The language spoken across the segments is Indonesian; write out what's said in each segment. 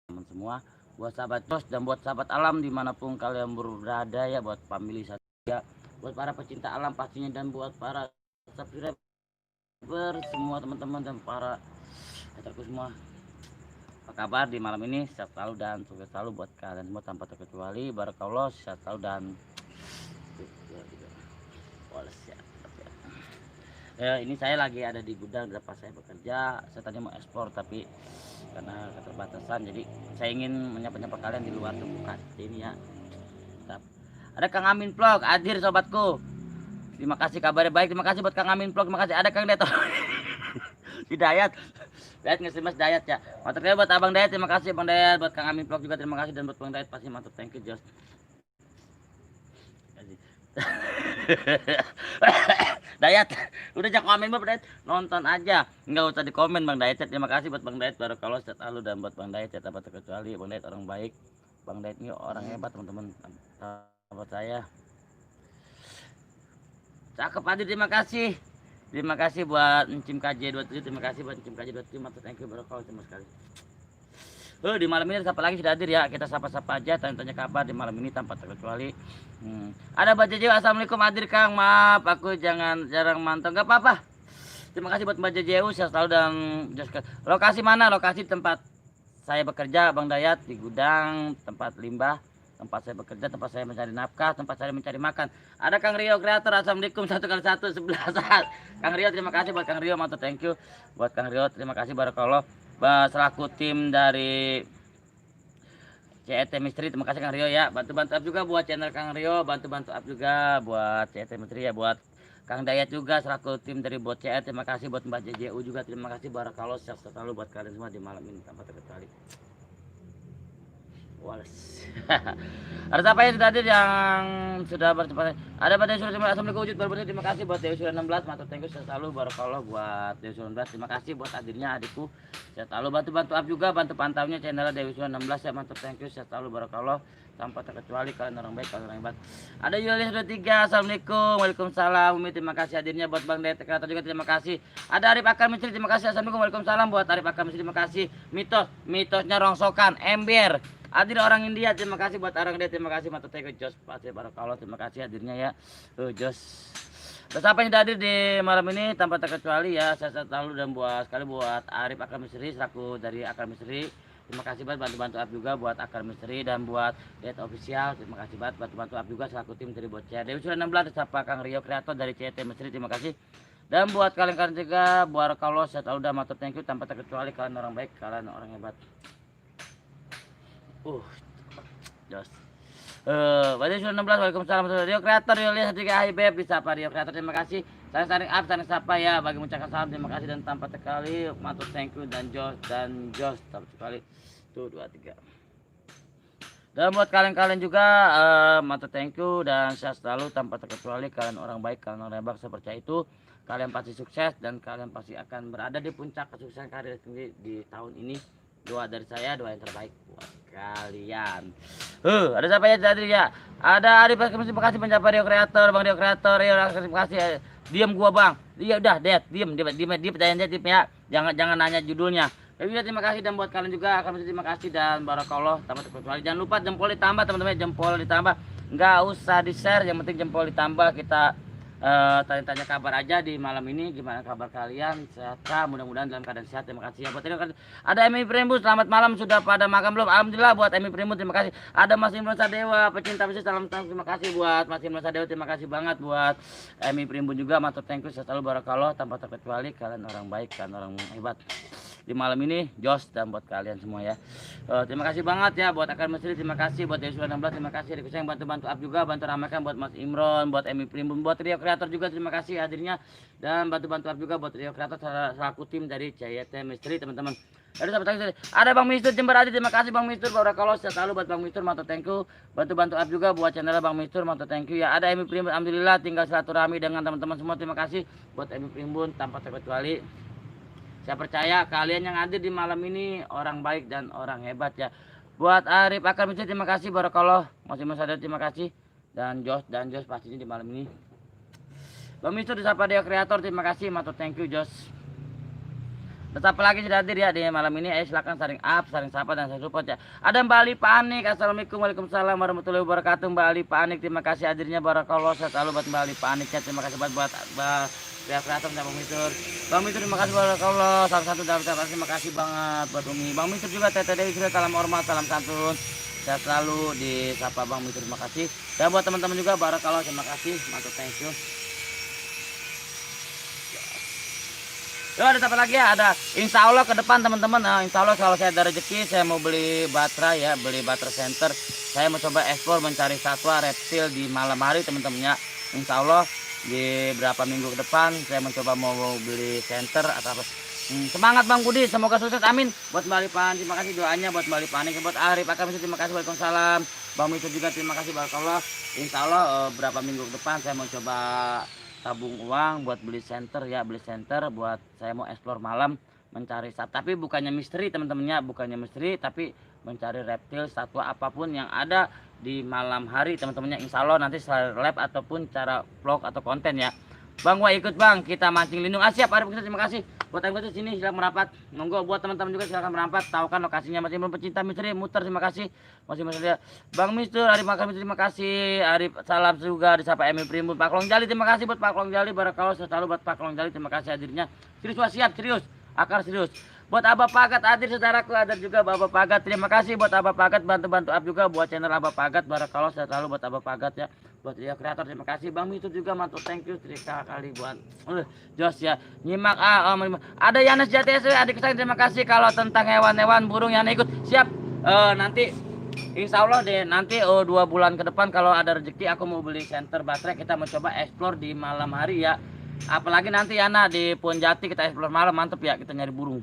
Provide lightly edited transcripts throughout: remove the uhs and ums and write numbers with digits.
teman semua, buat sahabat Jos dan buat sahabat alam dimanapun kalian berada ya, buat family saya, buat para pecinta alam pastinya, dan buat para subscriber semua teman-teman dan para haterku semua. Apa kabar di malam ini? Sehat selalu dan sukses selalu buat kalian semua tanpa terkecuali. Barakallah, sehat selalu dan ya, ini saya lagi ada di gudang tempat saya bekerja. Saya tadi mau ekspor tapi karena keterbatasan, jadi saya ingin menyapa-nyapa kalian di luar terbuka ini ya. Mantap. Ada Kang Amin Vlog hadir sobatku. Terima kasih kabarnya baik. Terima kasih buat Kang Amin Vlog. Terima kasih. Ada Kang Deto. Hidayat. Dayat nge-SMS Dayat ya. Mantap ya buat Abang Dayat. Terima kasih Bang Dayat. Buat Kang Amin Vlog juga terima kasih, dan buat Bang Dayat pasti mantap. Thank you Jos. Dayat, udah jangan komen Bang Dayat, nonton aja, nggak usah di komen Bang Dayat. Terima kasih buat Bang Dayat, baru kalau sehat lalu, dan buat Bang Dayat ya tanpa terkecuali. Bang Dayat orang baik, Bang Dayat ini orang hebat teman-teman, sahabat saya. Cakep Adi, terima kasih buat Encim KJ27, terima kasih buat Encim KJ27, mantap, thank you barokallah sama sekali. Di malam ini siapa lagi sudah hadir ya, kita sapa-sapa aja, tanya-tanya kabar di malam ini tanpa terkecuali. Ada Mbak Jejew, assalamualaikum hadir Kang, maaf aku jarang mantau, nggak apa-apa. Terima kasih buat Mbak Jejew, sehat selalu dan lokasi mana? Lokasi tempat saya bekerja Bang Dayat, di gudang tempat limbah, tempat saya bekerja, tempat saya mencari nafkah, tempat saya mencari makan. Ada Kang Rio Kreator, assalamualaikum 1x1 11. Kang Rio, terima kasih buat Kang Rio, mantap, thank you buat Kang Rio, terima kasih barakallah. Selaku tim dari CET Misteri, terima kasih Kang Rio ya, bantu-bantu up juga buat channel Kang Rio, bantu-bantu up juga buat CET Misteri ya, buat Kang Dayat juga selaku tim dari bot CET, terima kasih buat Mbak JJU juga, terima kasih barakallah, sehat selalu buat kalian semua di malam ini tanpa terkecuali. Wallace. Ada siapa yang sudah hadir yang sudah bercepat? Ada pada Dewi Surya, assalamualaikum wujud baru, terima kasih buat Dewi Surya 16, mantap, thank you selalu barakallah buat Dewi Surya 16, terima kasih buat hadirnya adikku. Saya selalu bantu up juga, bantu pantaunya channel Dewi Surya 16 ya, mantap, thank you, saya selalu barakallah tanpa terkecuali, kalian orang baik, kalian orang hebat. Ada Yulis 23, assalamualaikum, waalaikumsalam. Umi, terima kasih hadirnya buat Bang Dayat Kreator juga, terima kasih. Ada Arif Akar Misteri, terima kasih, assalamualaikum, waalaikumsalam buat Arif Akar Misteri, terima kasih. Mitosnya rongsokan ember hadir orang India, terima kasih buat orang India, terima kasih mantap, thank you Jos, pasti barakallah, terima kasih hadirnya ya Jos. Terus apa yang hadir di malam ini tanpa terkecuali ya, saya selalu, dan buat sekali buat Arif Akar Misteri selaku dari Akar Misteri, terima kasih banget bantu-bantu up juga buat Akar Misteri, dan buat Dead Official, terima kasih banget bantu-bantu up juga selaku tim dari bot CET Dewi Surya 16, siapa Kang Rio Kreator dari CET Misteri, terima kasih. Dan buat kalian juga barakallah, saya selalu, dan mantap, thank you tanpa terkecuali, kalian orang baik, kalian orang hebat. Jos. Pada 16, waalaikumsalam. Rio Kreator, Rio lihat juga hai beb, disapa Rio Kreator, terima kasih. Saya saring up, saring sapa ya, bagi mengucapkan salam, terima kasih dan tanpa terkali, mantap, thank you, dan Jos tanpa terkali. Tuh 2 3. Dan buat kalian juga mantap, thank you, dan sehat selalu tanpa terkecuali, kalian orang baik, kalian orang hebat, saya percaya itu. Kalian pasti sukses dan kalian pasti akan berada di puncak kesuksesan karir sendiri di tahun ini. Doa dari saya, doa yang terbaik buat kalian. Ada siapa ya tadi ya? Ada Arif, terima kasih pencapaian Rio Kreator, Bang Rio Kreator, Rio, terima kasih. Diam gua Bang. Iya udah, diam pertanyaan dia tim ya. Jangan nanya judulnya. Tapi terima kasih, dan buat kalian juga akan terima kasih dan barakallah tanpa terkecuali. Jangan lupa jempol ditambah teman-teman, jempol ditambah. Enggak usah di-share, yang penting jempol ditambah. Kita tanya-tanya kabar aja di malam ini, gimana kabar kalian, sehat, mudah-mudahan dalam keadaan sehat, terima kasih ya. Buat ini ada Emi Primbus, selamat malam, sudah pada makan belum? Alhamdulillah buat Emi Primbus, terima kasih. Ada Mas Imron Sadewa, pecinta bisnis, salam terima kasih buat Mas Imron Sadewa, terima kasih banget buat Emi Primbus juga, mantap, thank you, selalu barakallah tanpa terkecuali, kalian orang baik, kalian orang hebat di malam ini, Jos, dan buat kalian semua ya. Terima kasih banget ya buat Akar Misteri, terima kasih buat Dewi Surya 16, terima kasih Riku yang bantu up juga, bantu ramaikan buat Mas Imron, buat Emi Primbun, buat Rio Kreator juga, terima kasih hadirnya, dan bantu up juga buat Rio Kreator selaku tim dari CET Misteri teman-teman. Ada Bang Mistur Jember Adi, terima kasih Bang Mistur, barakallah, selalu buat Bang Mistur, mantap, thank you, bantu up juga buat channel Bang Mistur, mantap, thank you ya. Ada Emi Primbun, alhamdulillah tinggal silaturahmi dengan teman-teman semua, terima kasih buat Emi Primbun tanpa terkecuali. Saya percaya kalian yang hadir di malam ini orang baik dan orang hebat ya. Buat Arif Akar Misteri, terima kasih barakallah. Masih Sadar, terima kasih. Dan Jos pastinya di malam ini. Bang Mistur disapa Deo Kreator, terima kasih, mantap, thank you Jos. Tetap lagi sudah hadir ya di malam ini. Ayo silakan saling up, saling sapa dan saling support ya. Ada Mbak Ali Panik. Assalamualaikum, waalaikumsalam warahmatullahi wabarakatuh. Mbak Ali Panik, terima kasih hadirnya, barakallah. Selalu buat Mbak Ali Panik ya. Terima kasih buat Ria Kreator dan Bang Mistur. Bang Mistur terima kasih, barakallah. Salah satu dari terima kasih banget buat Umi. Bang Mistur juga Teteh Dewi sudah salam hormat, salam santun. Saya selalu disapa Bang Mistur, terima kasih. Dan buat teman-teman juga barakallah, terima kasih. Mantap, thank you. Yo, ada apa lagi ya? Ada insya Allah ke depan teman-teman. Insya Allah kalau saya ada rezeki saya mau beli baterai ya, beli baterai center. Saya mau coba eksplor mencari satwa reptil di malam hari teman-temannya. Insya Allah di berapa minggu ke depan saya mencoba mau beli center atau apa. Semangat Bang Budi, semoga sukses, amin. Buat Mbak Lipan, terima kasih doanya buat Mbak Lipan. Buat Arif Akam, terima kasih, waalaikumsalam. Bang Mitu juga terima kasih, barakallah. Insya Allah berapa minggu ke depan saya mau coba tabung uang buat beli center ya, beli center buat saya mau explore malam mencari satwa, tapi bukannya misteri teman-temannya, bukannya misteri tapi mencari reptil satwa apapun yang ada di malam hari teman-temannya. Insya Allah nanti secara live ataupun cara vlog atau konten ya. Bang, gua ikut Bang, kita mancing lindung. Siap Arif, terima kasih. Buat yang ikut sini silakan merapat. Monggo buat teman-teman juga silakan merapat. Tahu kan lokasinya, masih belum pecinta misteri muter, terima kasih. Masih ya. Bang Mistur, Arif Makam terima kasih. Arif salam juga disapa Emi Primbun. Pak Klong Jali terima kasih buat Pak Klong Jali, barakallah selalu buat Pak Klong Jali, terima kasih hadirnya. Serius wah, siap serius. Akar serius. Buat Abah Pagat hadir saudaraku, ada juga Abah Pagat. Terima kasih buat Abah Pagat, bantu-bantu up juga buat channel Abah Pagat, barakallah selalu buat Abah Pagat ya. Buat Ria Kreator terima kasih. Bang Mitu juga mantu, thank you terima kali buat Jos ya. Nyimak ada Yanes JTS adik saya, terima kasih. Kalau tentang hewan-hewan burung yang ikut siap. Nanti insya Allah deh nanti 2 bulan ke depan kalau ada rezeki aku mau beli center baterai, kita mencoba explore di malam hari ya. Apalagi nanti Yana di Ponjati kita explore malam, mantep ya, kita nyari burung.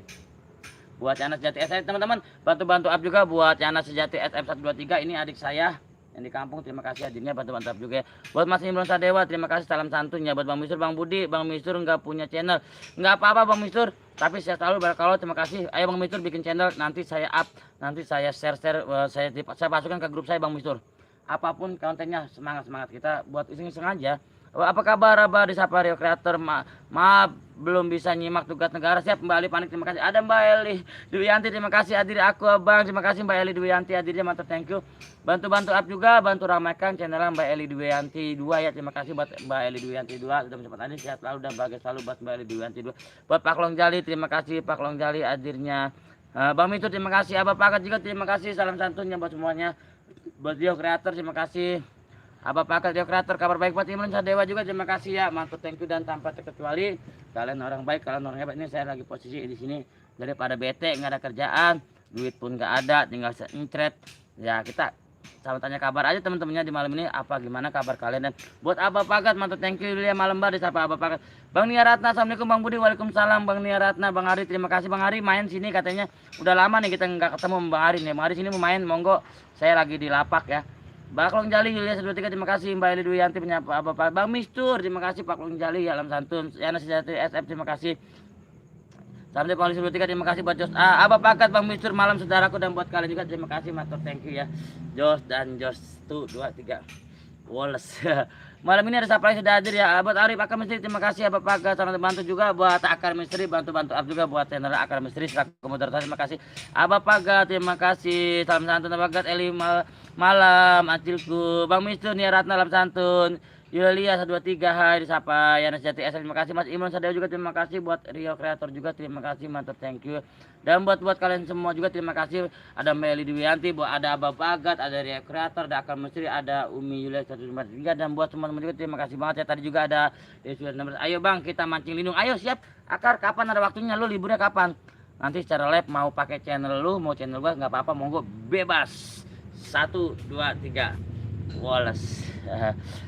Buat Yana Sejati SF teman-teman, bantu-bantu up juga buat Yana Sejati SF123, ini adik saya yang di kampung, terima kasih hadirnya, bantu-bantu up juga ya. Buat Mas Imron Sadewa terima kasih, salam santun ya. Buat Bang Mistur, Bang Budi, Bang Mistur nggak punya channel, nggak apa-apa Bang Mistur, tapi saya selalu barakallah, terima kasih. Ayo Bang Mistur bikin channel, nanti saya up, nanti saya share saya masukkan ke grup saya Bang Mistur. Apapun kontennya, semangat kita buat iseng-iseng aja. Apa kabar Abah disapa Rio Kreator? Maaf belum bisa nyimak tugas negara. Siap Mbak Ali Panik, terima kasih. Ada Mbak Eli Dwianti, terima kasih hadir aku Abang. Terima kasih Mbak Eli Dwianti hadirnya, mantap, thank you. Bantu-bantu up juga, bantu ramaikan channel Mbak Eli Dwianti 2 ya. Terima kasih buat Mbak Eli Dwianti 2 sudah mencepat hadir, sehat selalu dan bahagia selalu buat Mbak Eli Dwianti 2. Buat Pak Long Jali, terima kasih Pak Long Jali hadirnya. Bang Mitu terima kasih, Abah Pakat juga terima kasih, salam santunnya buat semuanya. Buat Rio Kreator terima kasih. Abah Pakat Rio Kreator, kabar baik buat Imron Sadewa juga terima kasih ya, mantap, thank you. Dan tanpa terkecuali kalian orang baik, kalian orang hebat. Ini saya lagi posisi di sini daripada bete nggak ada kerjaan, duit pun nggak ada, tinggal internet ya. Kita sama tanya kabar aja teman-temannya di malam ini, apa gimana kabar kalian. Dan buat Abah Pakat mantap, thank you ya, malam bar disapa Abah Pakat. Bang Nia Ratna, assalamualaikum Bang Budi, waalaikumsalam Bang Nia Ratna. Bang Hari terima kasih. Bang Hari main sini katanya, udah lama nih kita nggak ketemu Bang Hari nih. Bang Hari sini mau main, monggo, saya lagi di lapak ya. Pak Klong Jali Yulia 123 terima kasih. Mbak Eli Duyanti menyapa Bapak Bang Mistur terima kasih. Pak Klong Jali alam santun. Yana Sejati SF terima kasih. Sampai Pak 123 terima kasih buat Jos. Abah Pakat Bang Mistur malam saudaraku, dan buat kalian juga terima kasih, matur thank you ya. Jos dan Jos 1 2 3 Wallace. Malam ini ada siapa yang sudah hadir ya. Buat Arif Akar Misteri terima kasih. Abah Pakat sangat bantu juga buat Akar Misteri, bantu-bantu up juga buat channel Akar Misteri selaku moderator, terima kasih. Abah Pakat terima kasih, salam santun Abah Pakat. Eli malam acilku Bang Mistur Nia Ratna salam santun. Yulia 123 hai disapa Yana Sejati SL terima kasih. Mas Imron Sadewa juga terima kasih. Buat Rio Kreator juga terima kasih, mantap, thank you. Dan buat kalian semua juga terima kasih. Ada Meli Dwianti, ada Abah Pagat, ada Rio Kreator, ada Akal Misteri, ada Umi Yulia 153. Dan buat teman-teman juga terima kasih banget ya. Tadi juga ada ayo Bang kita mancing lindung, ayo siap. Akar kapan ada waktunya, lu liburnya kapan? Nanti secara live mau pakai channel lu mau channel gua nggak apa-apa, monggo bebas. 1 2 3 Wallace.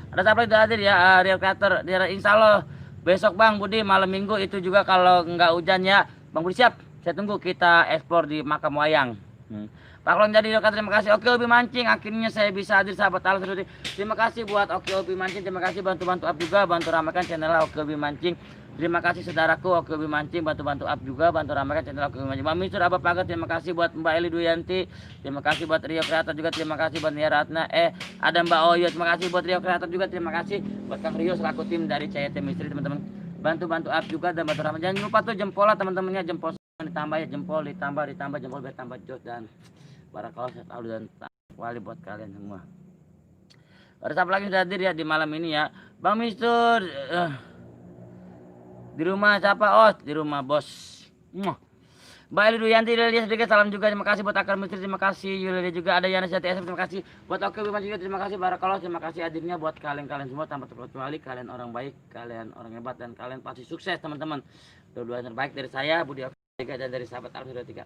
Ada siapa itu hadir ya, Rio Kreator. Insya Allah besok Bang Budi malam minggu itu juga kalau nggak hujan ya Bang Budi siap, saya tunggu kita eksplor di makam wayang. Pak Klon jadi Rio Kreator terima kasih. Oke Obi Mancing akhirnya saya bisa hadir sahabat alam. Terima kasih buat Oke Obi Mancing, terima kasih bantu-bantu up juga, bantu ramaikan channel Oke Obi Mancing. Terima kasih saudaraku Oke Obi Mancing, bantu-bantu up juga, bantu ramaikan channel Oke Obi Mancing. Bang Mistur Abah Pagat terima kasih. Buat Mbak Eli Duyanti terima kasih. Buat Rio Kreator juga terima kasih. Buat Nia Ratna ada Mbak Oyo terima kasih. Buat Rio Kreator juga terima kasih. Buat Kang Rio selaku tim dari CT Misteri teman-teman, bantu-bantu up juga dan bantu ramaikan. Jangan lupa tuh jempol lah teman-temannya, jempol ditambah ya jempol, ditambah jempol biar tambah jos dan barakallah sehat selalu dan wali buat kalian semua. Ada siapa lagi sudah hadir ya di malam ini ya? Bang Mister di rumah siapa? Oh, di rumah bos. Mbak Eli Duyanti, Yulia sedikit salam juga, terima kasih buat Akar Misteri, terima kasih Yulia juga, ada Yana Sejati SM, terima kasih buat Oke Wiman juga, terima kasih barakallah, terima kasih hadirnya buat kalian semua tanpa terkecuali, kalian orang baik, kalian orang hebat dan kalian pasti sukses teman-teman. Dua-dua yang terbaik dari saya Budi Oke dan dari sahabat Alam 23.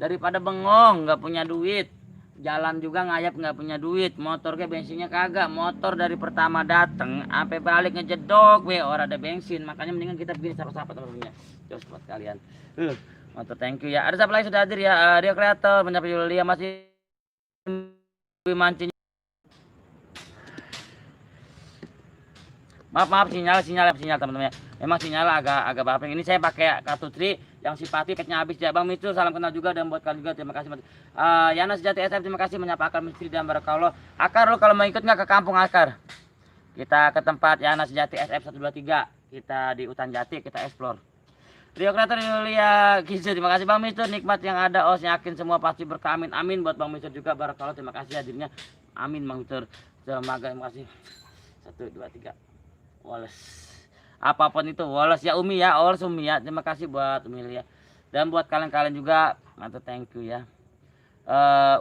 Daripada bengong nggak punya duit, jalan juga ngayap nggak punya duit, motor ke bensinnya kagak, motor dari pertama dateng sampai balik ngejedok we orang ada bensin, makanya mendingan kita begini sahabat-sahabat teman-temannya. Jos buat kalian. Mantap, thank you ya. Ada siapa lagi sudah hadir ya? Rio Kreator, menyapa Yulia masih mancing. Maaf sinyal teman-teman ya. Memang sinyal agak buffering. Ini saya pakai kartu Tri yang simpati petnya habis ya. Bang Mitu salam kenal juga dan buat kalian juga terima kasih. Yana Sejati SM terima kasih menyapa Akar Misteri dan barakallah. Akar lo kalau mau ikut nggak ke kampung Akar? Kita ke tempat Yana Sejati SM 123. Kita di Hutan Jati kita explore. Rio Kreator Yulia Gizu, terima kasih Bang Mister, nikmat yang ada, os yakin semua pasti berkah, amin, amin buat Bang Mister juga, barakallah, terima kasih hadirnya, amin Bang Mister, terima kasih, 1, 2, 3, Wallace, apapun itu, Wallace ya Umi ya, Umi ya, terima kasih buat Umi ya, dan buat kalian juga, mantap, thank you ya,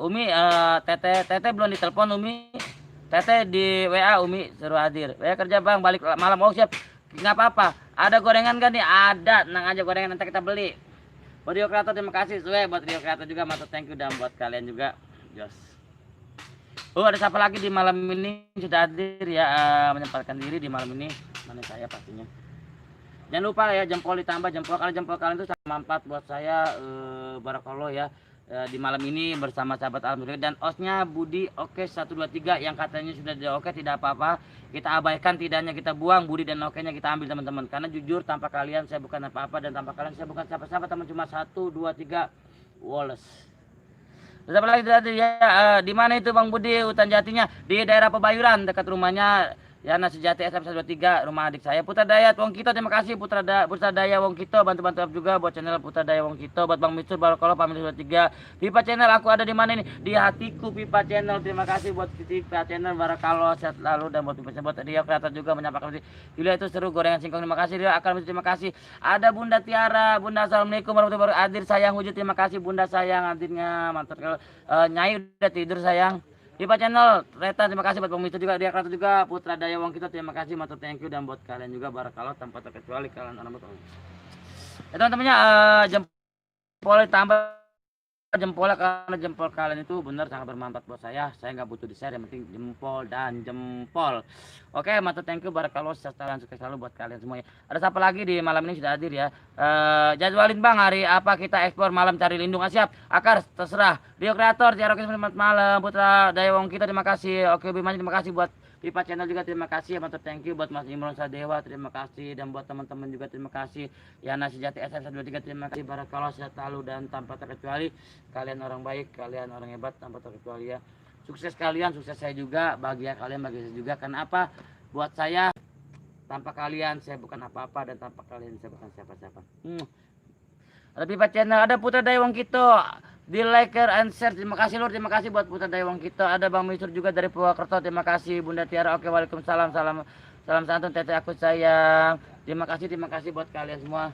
Umi, Tete belum ditelepon Umi, Tete di WA Umi, suruh hadir, WA kerja Bang, balik malam, oh siap, nggak apa-apa. Ada gorengan kan nih? Ada, tenang aja gorengan nanti kita beli. Buat Rio Kreator terima kasih, buat Rio Kreator juga mantap, thank you dan buat kalian juga. Jos. Oh ada siapa lagi di malam ini sudah hadir ya menyempatkan diri di malam ini? Mana saya pastinya. Jangan lupa ya jempol ditambah jempol, karena jempol kalian itu sama manfaat buat saya barakallah ya. Di malam ini bersama sahabat alhamdulillah dan osnya Budi Oke 123 yang katanya sudah di oke tidak apa-apa, kita abaikan, tidaknya kita buang, Budi dan oke nya kita ambil teman-teman, karena jujur tanpa kalian saya bukan apa-apa dan tanpa kalian saya bukan siapa-siapa teman, cuma 1, 2, 3 Wallace. Terus apa lagi ya di mana itu Bang Budi? Hutan Jatinya di daerah Pebayuran dekat rumahnya Yana Sejati SM 123 rumah adik saya Putra Daya Wong Kito, terima kasih Putra Daya Wong Kito, bantu-bantu juga buat channel Putra Daya Wong Kito, buat Bang Mister barakallah pamit 23 Pipa Channel, aku ada di mana ini? Di hatiku Pipa Channel, terima kasih buat Pipa Channel barakallah sehat lalu dan buat Pipa Channel, buat Rio Kreator juga menyapa kami. Yulia itu seru gorengan singkong, terima kasih Rio Akar terima kasih. Ada Bunda Tiara, Bunda assalamualaikum warahmatullahi wabarakatuh. Hadir sayang wujud, terima kasih Bunda sayang hadirnya mantap. Nyai udah tidur sayang. Pipa Channel, Reta terima kasih buat Bang Mister juga, Ria Kreator juga, Putra Daya Wong Kito terima kasih, mantap, thank you dan buat kalian juga barakallah tanpa terkecuali kalian orang betul. Ya teman-temannya jempol tambah jempolnya, karena jempol kalian itu benar sangat bermanfaat buat saya nggak butuh di share, yang penting jempol dan jempol. Oke mantap, thank you barakallah, sejahtera sukses selalu buat kalian semuanya. Ada siapa lagi di malam ini sudah hadir ya? Jadwalin Bang hari apa kita eksplor malam cari lindung, siap Akar terserah. Rio Kreator Tiara selamat malam, Putra Daya Wong kita terima kasih, Oke Bimani terima kasih, buat Pipa Channel juga terima kasih, mantap, thank you buat Mas Imron Sadewa terima kasih, dan buat teman-teman juga terima kasih. Yana Sejati SM 123 terima kasih, barakallah sehat selalu dan tanpa terkecuali kalian orang baik, kalian orang hebat tanpa terkecuali ya. Sukses kalian, sukses saya juga, bahagia kalian, bahagia saya juga. Karena apa? Buat saya tanpa kalian saya bukan apa-apa dan tanpa kalian saya bukan siapa-siapa. Ada Pipa Channel, ada Putra Daya Wong Kito di like and share, terima kasih Lur, terima kasih buat Putra Daya Wong Kito. Ada Bang Mister juga dari Purwokerto, terima kasih. Bunda Tiara, oke waalaikumsalam, salam santun Tete aku sayang, terima kasih buat kalian semua.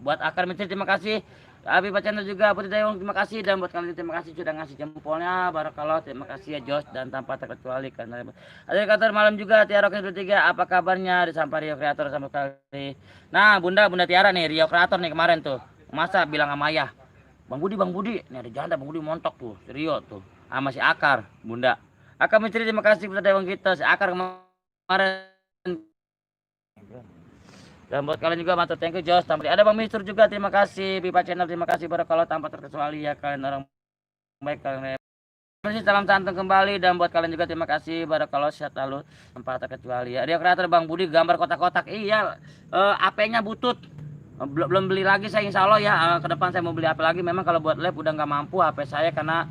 Buat Akar Mister terima kasih, Pipa Channel juga, Putra Daya Wong terima kasih, dan buat kalian terima kasih sudah ngasih jempolnya barakallah, terima kasih ya Jos dan tanpa terkecuali karena ada Kreator malam juga Tiara Oke 23 apa kabarnya di sampah Rio Kreator sama kali. Nah Bunda Tiara nih Rio Kreator nih kemarin tuh masa bilang sama ayah Bang Budi, nih ada janda Bang Budi montok tuh, Rio tuh, sama si Akar, Bunda. Akar Misteri terima kasih Putra Daya Wong kita, si Akar kemarin. Dan buat kalian juga mantap, thank you Jos. Ada Bang Mister juga terima kasih, Pipa Channel terima kasih barakallah tanpa terkecuali ya kalian orang baik, kalian salam santun kembali, dan buat kalian juga terima kasih barakallah sehat lalu tanpa terkecuali ya. Rio Kreator Bang Budi gambar kotak-kotak, iya AP-nya butut. Belum beli lagi saya insya Allah ya, ke depan saya mau beli HP lagi. Memang kalau buat lab udah nggak mampu HP saya karena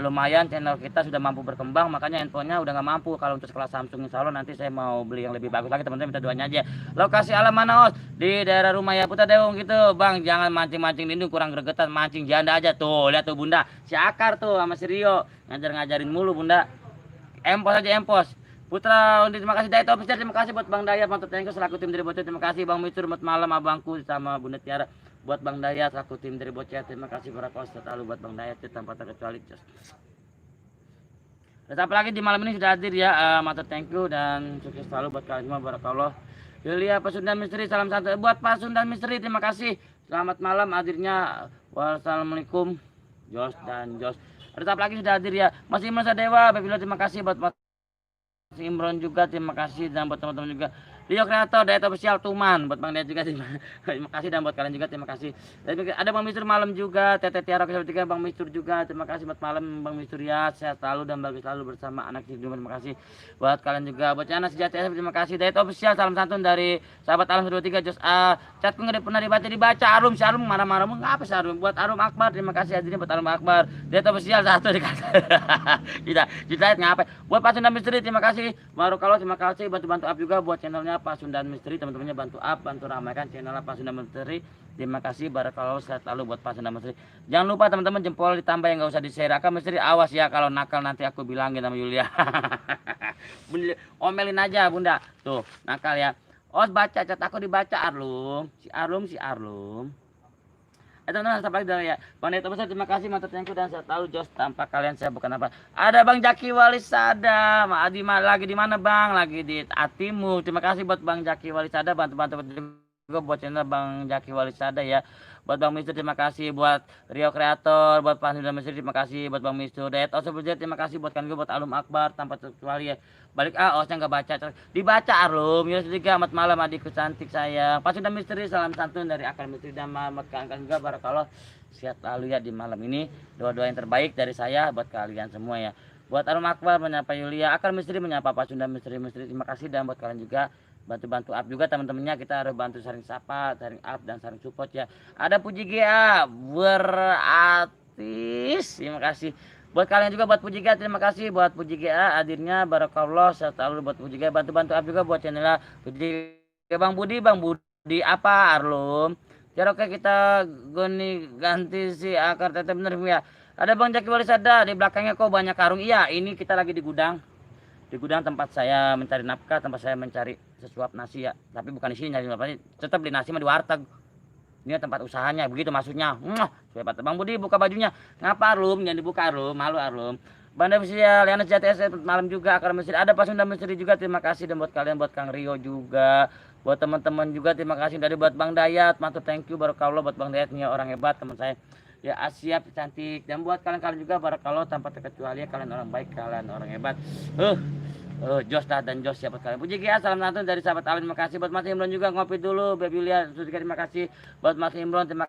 lumayan channel kita sudah mampu berkembang, makanya handphonenya udah nggak mampu. Kalau untuk kelas Samsung insya Allah nanti saya mau beli yang lebih bagus lagi, teman-teman minta doanya aja. Lokasi alam mana Os? Di daerah rumah ya Putra Deung gitu Bang, jangan mancing-mancing lindung, kurang gregetan, mancing janda aja tuh. Lihat tuh Bunda, si Akar tuh sama si Rio ngajarin mulu Bunda. Empos aja empos. Putra Undi, terima kasih. Dayat Official, terima kasih buat Bang Dayat, mantap thank you selaku tim dari Bocah. Terima kasih Bang Misur, selamat malam abangku sama Bunda Tiara. Buat Bang Dayat selaku tim dari Bocah, terima kasih para kos selalu buat Bang Dayat tanpa terkecuali. Dan apa lagi di malam ini sudah hadir ya, mantap thank you dan sukses selalu buat kalian semua, barakallah. Yulia Pasundan Misteri, salam satu buat Pasundan Misteri, terima kasih. Selamat malam hadirnya. Wassalamualaikum Jos dan Jos. Ada apa lagi sudah hadir ya, Mas Imron Sadewa, Babilo, terima kasih buat Mas Imron juga, terima kasih, dan buat teman-teman juga Rio Kreator, Dayat Official Tuman, buat Bang Dayat juga terima kasih, dan buat kalian juga terima kasih. Dan ada Bang Mistur malam juga, Tete Tiara Kesetiga, Bang Mistur juga terima kasih buat malam Bang Mistur ya, sehat selalu dan bagus selalu bersama anak hidup, terima kasih buat kalian juga. Buat Anak Sejati SF, terima kasih. Dayat Official, salam santun dari sahabat Alam 123 Jos A. Chatku nggak pernah dibaca Arum, si Arum marah-marah ngapa sih Arum? Buat Arum Akbar, terima kasih hadirnya buat Arum Akbar. Dayat Official satu dikasih. Kita ngapa? Buat Pak Sundan Misteri, terima kasih. Barokallah, terima kasih bantu-bantu up juga buat channelnya Pak Sundan Misteri, teman-temannya bantu up, bantu ramaikan channelnya Pak Sundan Misteri. Terima kasih barakallah, sehat selalu buat Pak Sundan Misteri. Jangan lupa teman-teman jempol ditambah yang nggak usah di-share. Akan Misteri awas ya kalau nakal nanti aku bilangin sama Yulia. Omelin aja Bunda. Tuh, nakal ya. Os baca chat aku dibaca Arlum. Si Arlum. Teman-teman sampai dari ya. Bang Neto besar terima kasih mantap thank you dan saya tahu Jos tanpa kalian saya bukan apa. Ada Bang Jaki Walisada. Adi lagi di mana Bang? Lagi di Atimu. Terima kasih buat Bang Jaki Walisada, bantu-bantu juga buat channel Bang Jaki Walisada ya. Buat Bang Mistur terima kasih, buat Rio Kreator, buat Pak Sundan Mistur terima kasih, buat Bang Mistur, Dayat Official terima kasih, buat kalian buat Alum Akbar tanpa terkecuali ya. Balik osnya nggak baca, dibaca Alum. Ya juga amat malam adikku cantik saya. Pak Sundan Misteri, salam santun dari Akar Misteri dan Mamat kalian juga barakallah. Sehat lalu ya di malam ini. Doa-doa yang terbaik dari saya buat kalian semua ya. Buat Alum Akbar menyapa Yulia, Akar Misteri menyapa Pak Sundan Misteri terima kasih, dan buat kalian juga bantu-bantu up juga teman-temannya, kita harus bantu saling sapa, saling up dan saling support ya. Ada Puji GA beratis, terima kasih buat kalian juga buat Puji GA, terima kasih buat Puji GA hadirnya barakallah, saya tahu buat Puji GA bantu-bantu up juga buat channelnya Puji GA. Bang Budi apa Arlum ya, oke kita ganti si Akar Tete bener ya. Ada Bang Jaki Walisada di belakangnya kok banyak karung. Iya, ini kita lagi di gudang tempat saya mencari nafkah, tempat saya mencari sesuap nasi ya, tapi bukan di sini nyari nafkah, tetap di nasi mah di warteg. Ini tempat usahanya begitu maksudnya. Supaya Bang Budi buka bajunya. Ngapa Arlum? Jangan dibuka Arlum, malu Arlum. Banda Misia, Liana Sejati SF malam juga Akar Misteri. Ada Pak Sundan Misteri juga terima kasih, dan buat kalian, buat Kang Rio juga, buat teman-teman juga terima kasih. Dari buat Bang Dayat, mantap thank you barakallah buat Bang Dayat nih orang hebat teman saya. Ya Asia cantik, dan buat kalian juga barakallah tanpa terkecuali ya, kalian orang baik, kalian orang hebat. Jos dan Jos siapa kalian. Puji GA, salam santun dari sahabat Alin, terima kasih. Buat Mas Imron juga ngopi dulu, Baby Lia terima kasih. Buat Mas Imron terima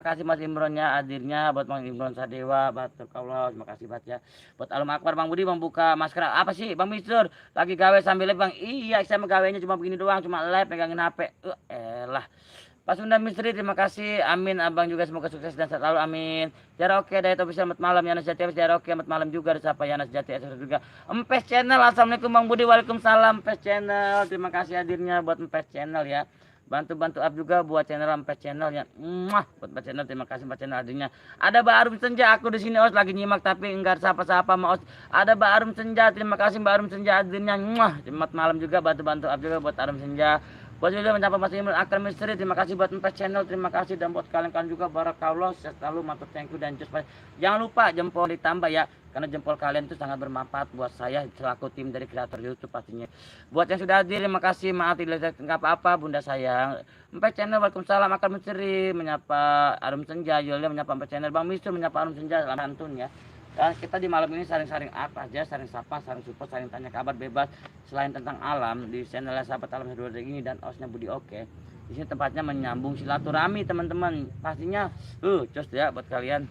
kasih Mas Imronnya hadirnya, buat Bang Imron Sadewa, barakallah terima kasih banget ya. Buat Alum Akbar, Bang Budi buka masker apa sih Bang Mistur? Lagi gawe sambil live Bang. Iya, saya gawenya cuma begini doang, cuma live pegangin HP. Elah. Pak Sundan Misteri terima kasih, amin. Abang juga semoga sukses dan selalu amin. Tiara oke, Dayat Official selamat malam. Yana Sejati Tiara oke, selamat malam juga. Siapa Yana Sejati juga. Empes Channel, assalamualaikum Bang Budi, waalaikumsalam. Empes Channel, terima kasih hadirnya buat Empes Channel ya. Bantu up juga buat channel Empes Channel ya. Buat Empes Channel terima kasih Empes Channel hadirnya. Ada Mbak Arum Senja, aku di sini Os lagi nyimak tapi enggak sapa-sapa sama Os. Ada Mbak Arum Senja, terima kasih Mbak Arum Senja hadirnya. Selamat malam juga, bantu up juga buat Arum Senja. Buat juga menyapa Mas Imron Akar Misteri, terima kasih buat Empes Channel, terima kasih, dan buat kalian juga barakallah, sehat selalu, mantap thank you dan just. Jangan lupa jempol ditambah ya, karena jempol kalian itu sangat bermanfaat buat saya selaku tim dari kreator YouTube pastinya. Buat yang sudah hadir terima kasih, maaf tidak apa-apa Bunda sayang. Empes Channel, waalaikumsalam. Akar Misteri menyapa Arum Senja, Yulia menyapa Empes Channel, Bang Mistur menyapa Arum Senja, selamat antun ya. Dan kita di malam ini saling-saling apa aja, saling sapa, saling support, saling tanya kabar bebas selain tentang alam di channel sahabat alam 2 ini dan Osnya Budi oke. Di sini tempatnya menyambung silaturahmi teman-teman. Pastinya cus ya buat kalian.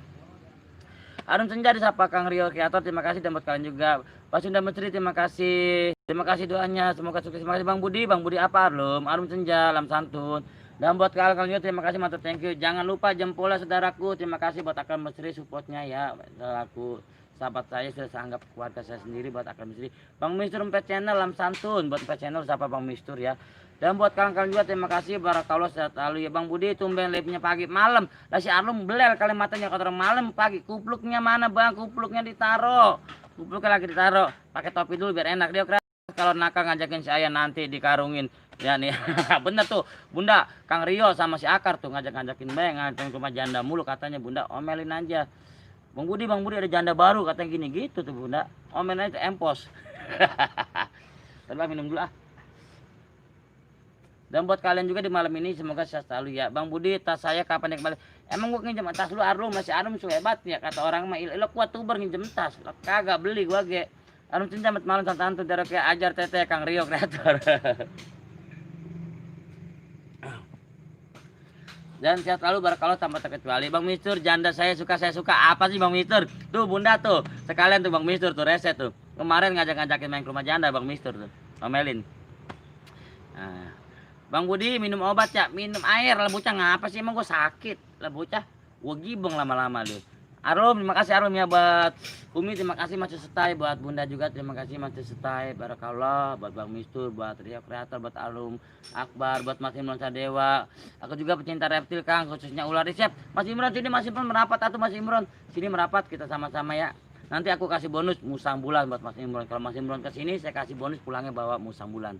Arum Senja disapa Kang Rio Kreator, terima kasih, dan buat kalian juga. Pak Sundan Misteri terima kasih. Terima kasih doanya, semoga sukses. Terima kasih Bang Budi apa Arlum? Arum Senja, lam santun. Dan buat kalian juga terima kasih, mantap, thank you. Jangan lupa jempolnya saudaraku, terima kasih buat Akal Mesri supportnya ya, saudaraku. Sahabat saya sudah saya anggap keluarga saya sendiri buat Akal Mesri. Bang Mistur Empet Channel Lam Santun buat Empet Channel siapa Bang Mistur ya. Dan buat kalian juga terima kasih barakallah sehat selalu ya. Bang Budi tumben live-nya pagi malam. Lah si Arlum belel kali matanya kotor malam pagi. Kupluknya mana Bang? Kupluknya ditaro. Kupluknya lagi ditaro. Pakai topi dulu biar enak dia. Kalau nakal ngajakin saya nanti dikarungin. Ya nih. Bener tuh. Bunda Kang Rio sama si Akar tuh ngajak-ngajakin Bang, ngajakin ke rumah janda mulu katanya Bunda. Omelin aja. Bang Budi ada janda baru katanya gini gitu tuh Bunda. Omelin aja empos. Coba minum dulu ah. Dan buat kalian juga di malam ini semoga sehat selalu ya. Bang Budi, tas saya kapan kembali? Emang gua nginjem tas lu Arum, masih Arum su hebat ya kata orang mah. Lo kuat tuh nginjem tas. Lo kagak beli gua ge. Arum cinta malam santan dari kayak ajar tete Kang Rio kreator. Dan sehat selalu barakallah tanpa terkecuali. Bang Mistur, janda saya suka apa sih Bang Mistur? Tuh Bunda tuh, sekalian tuh Bang Mistur tuh reset tuh. Kemarin ngajak-ngajakin main ke rumah janda Bang Mistur tuh. Omelin. Nah, Bang Budi minum obat ya, minum air lah bocah ngapa sih emang gue sakit lah bocah, gue gibeng lama-lama deh. Arum terima kasih Arum ya buat Umi, terima kasih masih setai, buat Bunda juga terima kasih masih setai, barakallah, buat Bang Mistur, buat Rio Kreator, buat Arum Akbar, buat Mas Imron Sadewa. Aku juga pecinta reptil Kang, khususnya ular siap. Mas Imron sini, Mas Imron merapat atau Mas Imron sini merapat kita sama-sama ya. Nanti aku kasih bonus musang bulan buat Mas Imron. Kalau Mas Imron kesini saya kasih bonus pulangnya bawa musang bulan.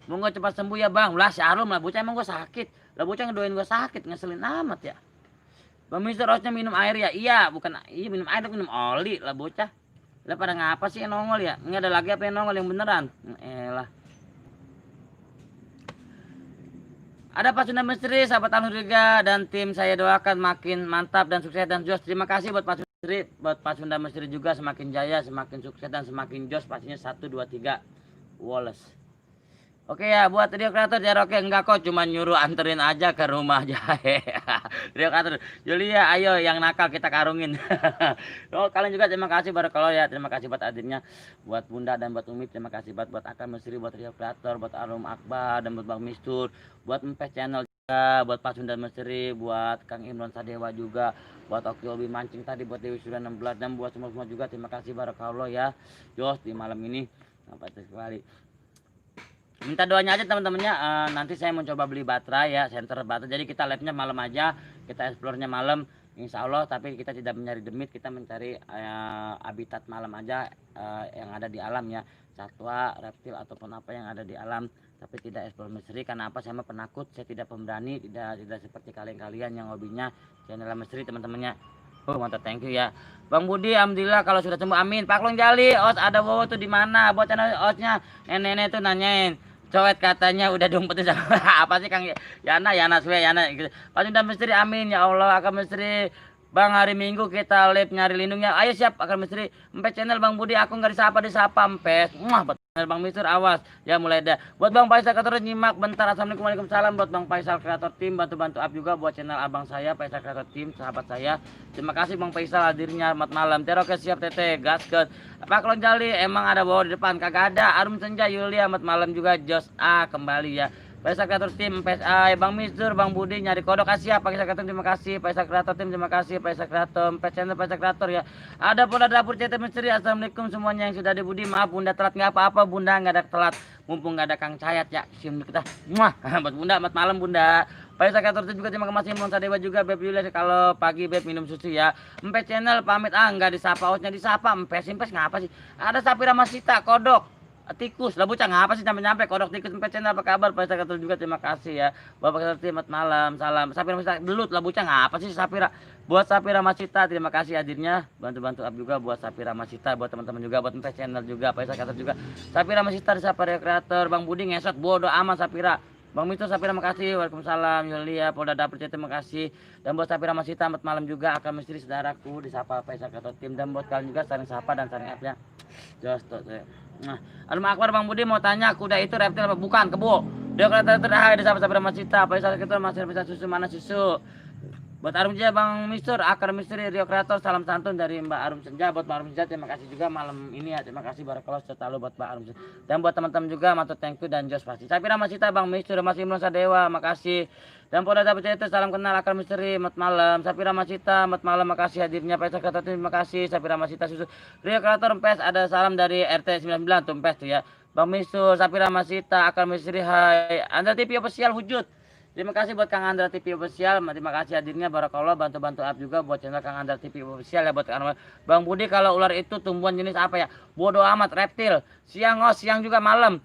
Moga cepat sembuh ya Bang. Lah si Arum lah bocah emang gue sakit. Lah bocah ngedoain gue sakit, ngeselin amat ya. Bang Mister harusnya minum air ya. Iya, bukan iya minum air, minum oli lah bocah. Lah pada ngapa sih yang nongol ya? Enggak ada lagi apa yang nongol yang beneran. Elah. Ada Pak Sunda Misteri, sahabat Alhamdulillah dan tim saya doakan makin mantap dan sukses dan jos. Terima kasih buat Pak Misteri, buat Pak Sunda Misteri juga semakin jaya, semakin sukses dan semakin jos pastinya 1 2 3 Wallace. Oke ya buat Rio Kreator ya oke enggak kok cuma nyuruh anterin aja ke rumah jahe. Rio Kreator Julia ayo yang nakal kita karungin. Oh kalian juga terima kasih barakallah ya, terima kasih buat adiknya, buat Bunda dan buat Umi, terima kasih buat Akal Mesri, buat Rio Kreator, buat Arum Akbar dan buat Bang Mistur, buat Empes Channel juga, buat Pak Sunda Mesri, buat Kang Imron Sadewa juga, buat Oki Obi Mancing tadi, buat Dewi Surya 16 dan buat semua juga terima kasih barakallah ya. Jos di malam ini sampai sekali. Minta doanya aja teman-temannya, nanti saya mau coba beli baterai ya, senter baterai. Jadi kita live-nya malam aja, kita explore-nya malam insya Allah. Tapi kita tidak mencari demit, kita mencari habitat malam aja yang ada di alam ya, satwa, reptil ataupun apa yang ada di alam. Tapi tidak explore misteri, karena apa, saya mah penakut, saya tidak pemberani, tidak seperti kalian-kalian yang hobinya channel misteri teman-temannya. Oh mantap, thank you ya Bang Budi, alhamdulillah kalau sudah sembuh amin. Pak Long Jali, Os ada Wowo tuh di mana? Buat channel Osnya, nenek tuh nanyain. Cowet katanya udah diumpetin sama apa sih Kang Yana Swe Yana gitu. Pas udah misteri amin ya Allah. Akan misteri Bang hari Minggu kita live nyari lindungnya. Ayo siap akan misteri Empes Channel Bang Budi, aku nggak disapa Empes. Buat Bang Mister awas ya mulai dah. Buat Bang Faisal Kreator nyimak bentar. Assalamualaikum waalaikumsalam. Buat Bang Faisal Kreator tim bantu up juga buat channel abang saya Faisal Kreator tim sahabat saya. Terima kasih Bang Faisal hadirnya selamat malam. Teroke siap tete gasket. Pak Klon Jali emang ada bawa di depan kagak ada. Arum Senja Yulia selamat malam juga Jos A kembali ya. Faisal Kreator tim PSA Bang Mistur Bang Budi nyari kodok kasih ya Faisal Kreator terima kasih Faisal Kreator tim terima kasih Faisal Kreator Channel Faisal Kreator ya. Ada Bunda dapur CT Misteri. Assalamualaikum semuanya yang sudah di Budi, maaf Bunda telat nggak apa-apa Bunda, nggak ada telat mumpung nggak ada Kang Cayat ya. Cium kita buat Bunda selamat malam Bunda. Faisal Kreator juga terima kasih Mon Sadewa juga Beb Yulia kalau pagi Beb minum susu ya. Empes Channel pamit nggak disapa Osnya disapa Empes ngapa sih? Ada Sapira Masita kodok tikus lah bocah ngapa sih nyampe kodok tikus. Empes Channel apa kabar? Faisal Kreator juga terima kasih ya. Bapak Kreator selamat malam salam. Sapira Masita belut lah bocah ngapa sih Sapira. Buat Sapira Masita terima kasih hadirnya, bantu up juga buat Sapira Masita, buat teman-teman juga, buat Empes Channel juga Faisal Kreator juga. Sapira Masita disapa Rio Kreator. Bang Budi ngesot bodoh aman Sapira. Bang Mito Sapira makasih, waalaikumsalam. Yulia Polda Dapur CT makasih. Dan buat Sapira masih tamat malam juga akan misteri saudaraku disapa Faisal Kreator tim. Dan buat kalian juga saling sapa dan saling up ya. Just nah, Arum Akbar Bang Budi mau tanya kuda itu reptil apa bukan kebo. Dia Kreator terakhir disapa Sapira Masita. Faisal Kreator masih bisa susu mana susu. Buat Arum Senja Bang Mister, Akar Misteri Rio Kreator, salam santun dari Mbak Arum Senja. Buat Mbak Arum Senja terima kasih juga malam ini ya. Terima kasih barakallah selalu buat Mbak Arum Senja. Dan buat teman-teman juga Matur thank you dan Jos pasti. Sapira Masita Bang Mister, Mas Imron Sadewa, makasih. Dan Polda Dapat itu salam kenal Akar Misteri, mat malam. Sapira Masita, mat malam, makasih hadirnya Pak Kreator, terima kasih. Sapira Masita susu Rio Kreator Pes, ada salam dari RT 99 tuh Pes tuh ya. Bang Mister, Sapira Masita, Akar Misteri, hai. Anda TV official wujud. Terima kasih buat Kang Andra TV Official. Terima kasih hadirnya barakallah, bantu-bantu up juga buat channel Kang Andra TV Official ya buat Kang Bang Budi. Kalau ular itu tumbuhan jenis apa ya? Bodoh amat, reptil. Siang siang juga malam.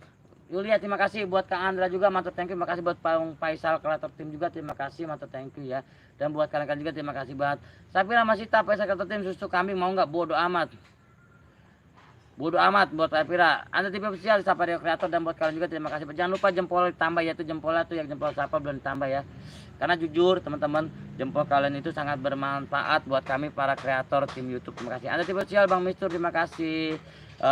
Yulia terima kasih buat Kang Andra juga, mantap thank you. Terima kasih buat Bang Faisal Kreator Tim juga, terima kasih mantap thank you ya. Dan buat kalian juga terima kasih banget. Sapira Masita Faisal Kreator Tim susu kambing mau nggak? Bodoh amat. Bodoh amat buat Sapira. Anda TV official Sapa Rio Kreator dan buat kalian juga terima kasih. Jangan lupa jempol ditambah ya, itu jempolnya tuh yang jempol Sapa belum ditambah ya. Karena jujur teman-teman, jempol kalian itu sangat bermanfaat buat kami para kreator tim YouTube. Terima kasih. Anda TV official Bang Mistur terima kasih.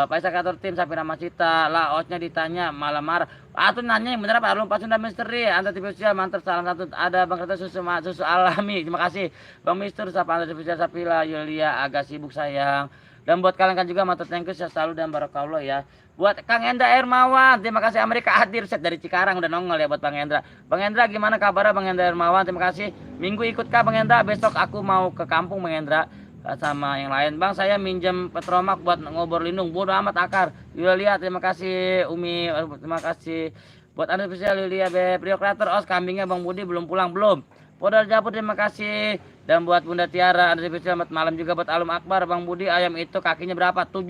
Faisal Kreator Tim Sapira Masita, laosnya ditanya malah marah. Tuh nanya yang bener apa? Belum pas sudah misteri. Anda TV official mantap, salam satu. Ada Bang Kreator susu alami. Terima kasih. Bang Mistur Sapa Anda TV official Sapila Yulia agak sibuk sayang. Dan buat kalian kan juga mantap thank you selalu dan barakallah ya. Buat Kang Endra Hermawan, terima kasih Amerika hadir set dari Cikarang udah nongol ya buat Bang Endra. Bang Endra gimana kabarnya Bang Endra Hermawan? Terima kasih. Minggu ikut kah Bang Endra? Besok aku mau ke kampung Bang Endra sama yang lain. Bang saya minjem petromak buat ngobor lindung. Bodoh amat Akar. Yulia terima kasih. Umi terima kasih. Buat Anda spesial Yulia Beb Rio Kreator Os kambingnya Bang Budi belum pulang belum. Podal Japur terima kasih. Dan buat Bunda Tiara, Anda selamat malam juga buat Alum Akbar, Bang Budi ayam itu kakinya berapa? 7.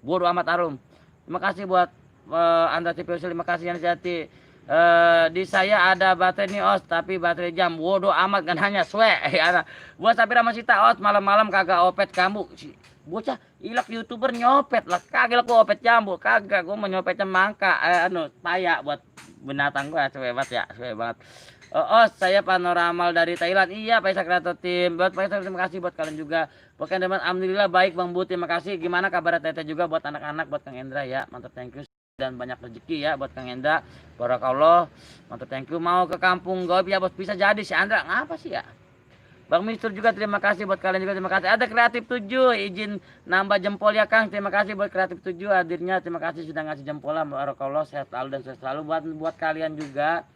Bodoh amat Arum. Terima kasih buat Anda TV terima kasih yang Jati. Di saya ada baterai nih Os, tapi baterai jam. Bodoh amat kan hanya swe. Buat Sapira Masita Os, malam-malam kagak opet kamu. Bocah ilak YouTuber nyopet lah. Kagak aku opet jambu, kagak gua mau nyopet semangka paya buat binatang gua swe banget ya, swe banget. Saya panoramal dari Thailand. Iya, Faisal Kreator Tim. Buat Faisal terima kasih buat kalian juga. Buat Kang Endra, alhamdulillah baik Bang Bu. Terima kasih. Gimana kabar Tete juga buat anak-anak buat Kang Endra ya. Mantap thank you dan banyak rezeki ya buat Kang Endra. Barakallah. Mantap thank you. Mau ke kampung Goib ya bos bisa jadi si Andra. Ngapa sih ya? Bang Mister juga terima kasih buat kalian juga terima kasih. Ada Kreatif 7 izin nambah jempol ya Kang. Terima kasih buat Kreatif 7 hadirnya. Terima kasih sudah ngasih jempol lah. Barakallah sehat selalu dan sehat selalu buat kalian juga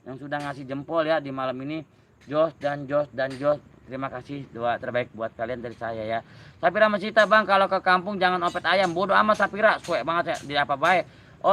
yang sudah ngasih jempol ya di malam ini. Jos dan Jos terima kasih doa terbaik buat kalian dari saya ya. Sapira Masita Bang kalau ke kampung jangan opet ayam. Bodoh amat Sapira suek banget ya di apa baik.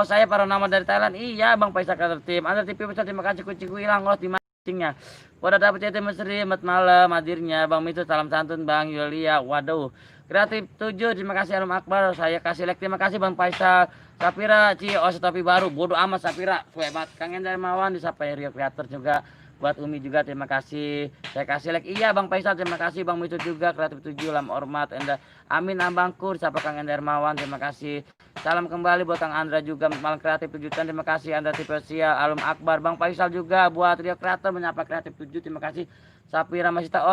Saya para nama dari Thailand. Iya Bang Faisal Kreator Tim. Anda TV besar terima kasih kucingku hilang di mancingnya. Pada dapat CT Mesri malam hadirnya Bang Mitu salam santun Bang Yulia. Waduh Kreatif 7 terima kasih Alum Akbar. Saya kasih like terima kasih Bang Faisal. Sapira tapi baru bodoh amat Sapira banget. Kang Endra Hermawan di Sapa Rio Kreator juga. Buat Umi juga terima kasih. Saya kasih like. Iya Bang Faisal terima kasih Bang Mitu juga Kreatif 7 lam hormat Endra. Amin Abangku Sapa Kang Endra Hermawan terima kasih. Salam kembali buat Kang Andra juga malam Kreatif 7 terima kasih Andra Tipesia Alum Akbar Bang Faisal juga buat Rio Kreator menyapa Kreatif 7 terima kasih. Sapira Masita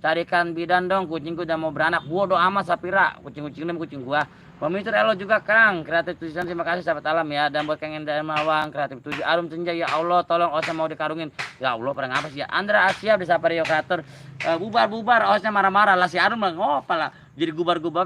carikan bidan dong kucingku udah mau beranak. Bodoh amat Sapira kucing kucing gua. Pemirsa Elo juga Kang Kreatif 7 terima kasih sahabat alam ya. Dan buat Kang Endra Hermawan Kreatif 7 Arum Senja ya Allah tolong Osnya mau dikarungin. Ya Allah pada ngapa sih ya. Andra Asia di Sapa Rio Kreator bubar Osnya marah-marah lah si Arum lah ngopal lah. Jadi gubar-gubar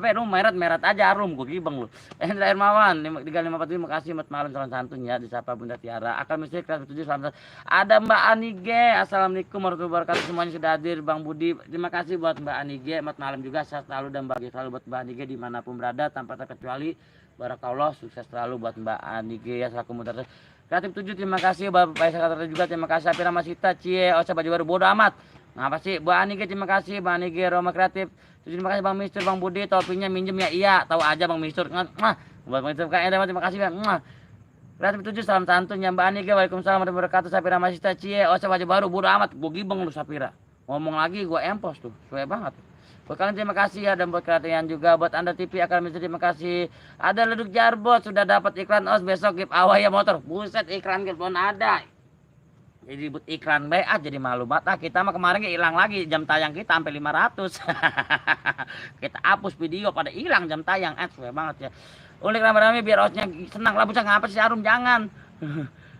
meret aja Arum gua gibeng lu. Endra Hermawan 357 terima kasih mat malam salam santun ya di Sapa Bunda Tiara. Akal Misteri Kreatif 7 salam. Ada Mbak Anige. Assalamualaikum warahmatullahi wabarakatuh semuanya sudah hadir Bang Budi. Terima kasih buat Mbak Anige mat malam juga sehat selalu dan bahagia selalu buat Mbak Anige dimanapun berada tanpa terkecuali. Barakallah sukses selalu buat Mbak Anige ya selaku moderator. Kreatif 7 terima kasih Bapak Faisal Kreator juga terima kasih Sapira Masita Cie Osa baju baru bodoh amat. Ngapa sih Mbak Anige terima kasih Mbak Anige Roma Kreatif. Terima kasih Bang Mister Bang Budi topinya minjem ya iya tahu aja Bang Mister. Buat Bang Mister Kak terima kasih Bang. Kreatif 7 salam santun ya Mbak Anige waalaikumsalam warahmatullahi wabarakatuh Sapira Masita Cie Osa baju baru bodoh amat gua gibeng lu Sapira. Ngomong lagi gua empos tuh suwe banget. Buat kalian terima kasih ya dan buat kalian juga buat Anda TV akan Mister terima kasih. Ada Leduk Jarbot sudah dapat iklan Os besok gift awaya motor. Buset iklan gift belum ada. Jadi buat iklan BA jadi malu banget. Kita mah kemarin hilang lagi jam tayang kita sampai 500. Kita hapus video pada hilang jam tayang. Suwe banget ya. Ulik rame-rame biar Osnya senang lah bocah ngapa sih Arum jangan.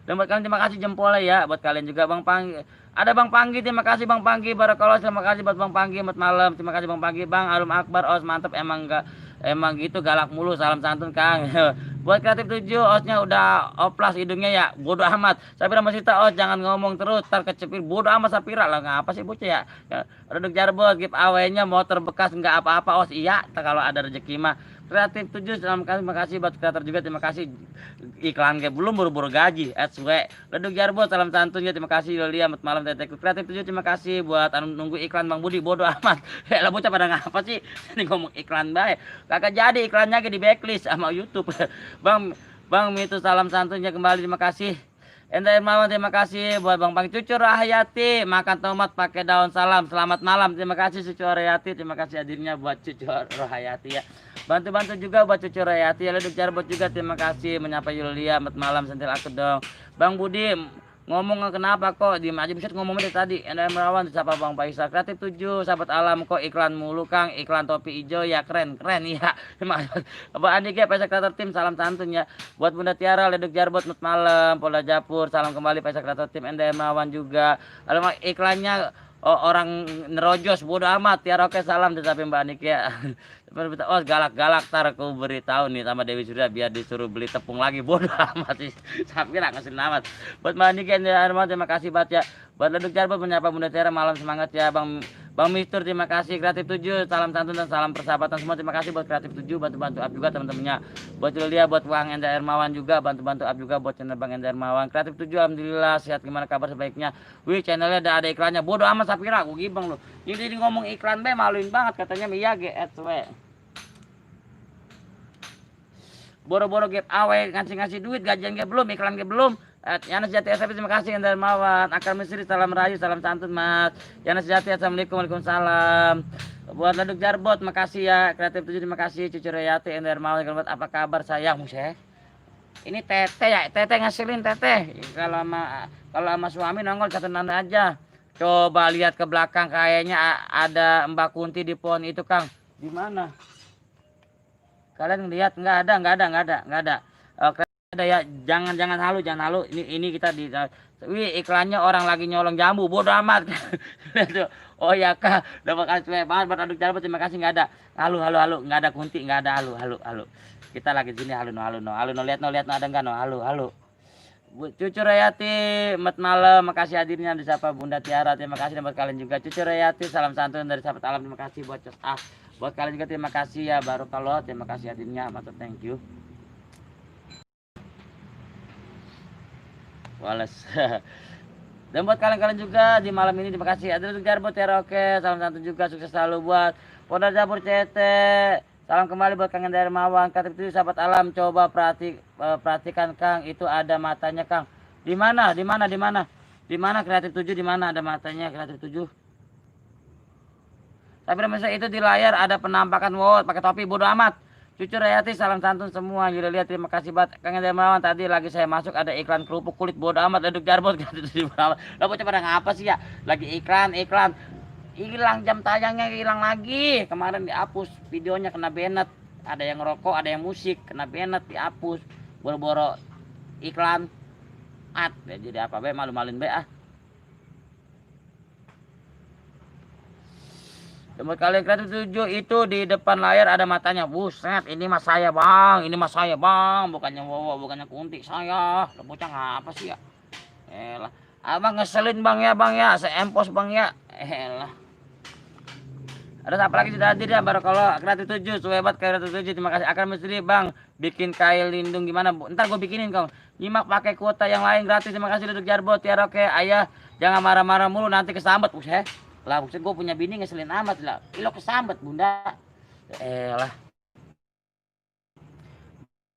Dan buat kalian terima kasih jempolnya ya. Buat kalian juga Bang Panggi. Ada Bang Panggi, terima kasih Bang Panggi. Barakallah, terima kasih buat Bang Panggi. Selamat malam, terima kasih Bang Panggi. Bang Alum Akbar, Os mantep emang enggak. Emang gitu galak mulu, salam santun Kang. Buat kreatif 7, Osnya udah oplas hidungnya ya. Bodoh amat. Sapira Masita, Os jangan ngomong terus, tar kecepir. Bodoh amat Sapira lah, ngapa sih bocah ya. Reduk Jarbot, giveaway-nya motor bekas enggak apa-apa, Os. Iya, kalau ada rezeki mah. Kreatif 7, terima kasih buat kreator juga, terima kasih. Iklan kayak belum buru-buru gaji. SW. Reduk Jarbot, salam santun ya, terima kasih Yulia, selamat malam Teteku. Kreatif 7, terima kasih buat nunggu iklan Bang Budi, bodoh amat. Ya lah bocah pada ngapa sih? Ini ngomong iklan baik. Kagak jadi iklannya di backlist sama YouTube. Bang Mitu, salam santunnya kembali, terima kasih. Enda Hermawan, terima kasih buat Bang Pang. Cucu Rahayati, makan tomat pakai daun salam. Selamat malam, terima kasih Cucu Rahayati, terima kasih hadirnya buat Cucu Rahayati ya. Bantu-bantu juga buat Cucu Rahayati ya. Leduk Jarbot juga terima kasih menyapa Yulia. Selamat malam, sentil aku dong. Bang Budi ngomong kenapa kok diem aja, bisa ngomong dari tadi. Enda Merawan siapa Bang Faisal. Kreatif 7, sahabat alam kok iklan mulu Kang, iklan topi hijau ya, keren ya. Terima kasih Bapak Andi G, Faisal Kreator Tim, salam santun ya. Buat Bunda Tiara, Leduk Jarbot, selamat malam. Polda Japur, salam kembali Faisal Kreator Tim. Enda Merawan juga. Alamak iklannya orang nerojos, bodo amat. Tiara oke, salam tetapi Mbak Andi ya. Oh galak-galak, tar aku beritahu nih sama Dewi Surya biar disuruh beli tepung lagi, bodoh amat sih. Tapi lah ngasih amat. Buat Mbak Niki terima kasih banget ya. Buat Leduk Jarbot menyapa Bunda Tiara, malam semangat ya Bang Mister, terima kasih. Kreatif 7, salam santun dan salam persahabatan semua, terima kasih buat Kreatif 7, bantu-bantu up juga teman-temannya. Buat Julia, buat Bang Enda Hermawan juga bantu-bantu up juga buat channel Bang Enda Hermawan. Kreatif 7, alhamdulillah sehat, gimana kabar sebaiknya. Wih, channelnya ada iklannya, bodoh amat Sapira, aku gibang lu. Ini ngomong iklan be maluin banget katanya Miyagi SW. Boro-boro giveaway, ngasih duit, gajian belum, iklan belum. Yana Sejati SMP, terima kasih Enda Hermawan. Akar Misri, salam rayu, salam santun Mas. Yana Sejati, assalamualaikum, waalaikumsalam. Buat Leduk Jarbot, makasih ya. Kreatif 7, terima kasih. Cucu Rayati, Enda Hermawan, apa kabar sayang Museh? Ini Teteh ya, Teteh ngasilin Teteh. Kalau sama suami nongol catatan aja. Coba lihat ke belakang, kayaknya ada Mbak Kunti di pohon itu Kang. Di mana? Kalian lihat nggak ada. Oke, ada ya, jangan halu. Ini kita di wih iklannya orang lagi nyolong jambu, bodoh amat. Oh ya Kak, dapat kasih banget buat Leduk Jarbot, terima kasih. Nggak ada halu, nggak ada Kunti, nggak ada halu. Kita lagi sini halu no, lihat no ada nggak no halu. Cucu Rayati, selamat malam, makasih hadirnya disapa Bunda Tiara, terima kasih. Dan buat kalian juga Cucu Rayati, salam santun dari sahabat alam, terima kasih buat buat kalian juga terima kasih ya, baru kalau terima kasih hadirnya, matur thank you. Wales. Dan buat kalian juga di malam ini terima kasih. Ada Leduk Jarbot ya, oke, salam santun juga, sukses selalu buat Polda Japur CT. Salam kembali buat Kang Enda Hermawan. Kreatif 7, sahabat alam, coba perhatikan Kang, itu ada matanya Kang. Di mana Kreatif 7, di mana ada matanya Kreatif 7? Tapi misalnya itu di layar ada penampakan wow pakai topi, bodoh amat. Cucu Rayati, salam santun semua. Yulia lihat, terima kasih banget Kang Enda Hermawan. Tadi lagi saya masuk ada iklan kerupuk kulit, bodoh amat. Leduk Jarbot Kreatif 7, bodoh amat. Lah bocah pada ngapa sih ya? Lagi iklan. Hilang jam tayangnya, hilang lagi. Kemarin dihapus videonya, kena banned. Ada yang ngerokok, ada yang musik, kena banned, dihapus. Boro-boro iklan. Jadi apa be, malu-maluin be ah. Buat kalian Kreatif 7 itu di depan layar ada matanya. Buset, ini mas saya bang, bukannya Wowo, bukannya Kunti saya. Lah bocah ngapa sih ya? Elah, abang ngeselin bang ya, seempos bang ya. Elah. Ada apa lagi sudah hadir ya, baru kalau Kreatif 7, hebat Kreatif 7, terima kasih. Akar Misri bang, bikin kail lindung gimana? Ntar gue bikinin kau. Nyimak pakai kuota yang lain gratis, terima kasih Leduk Jarbot ya, oke. Ayah jangan marah-marah mulu nanti kesambet, buset. Lah buset, gue punya bini ngeselin amat lah. Lo kesambet bunda. Lah.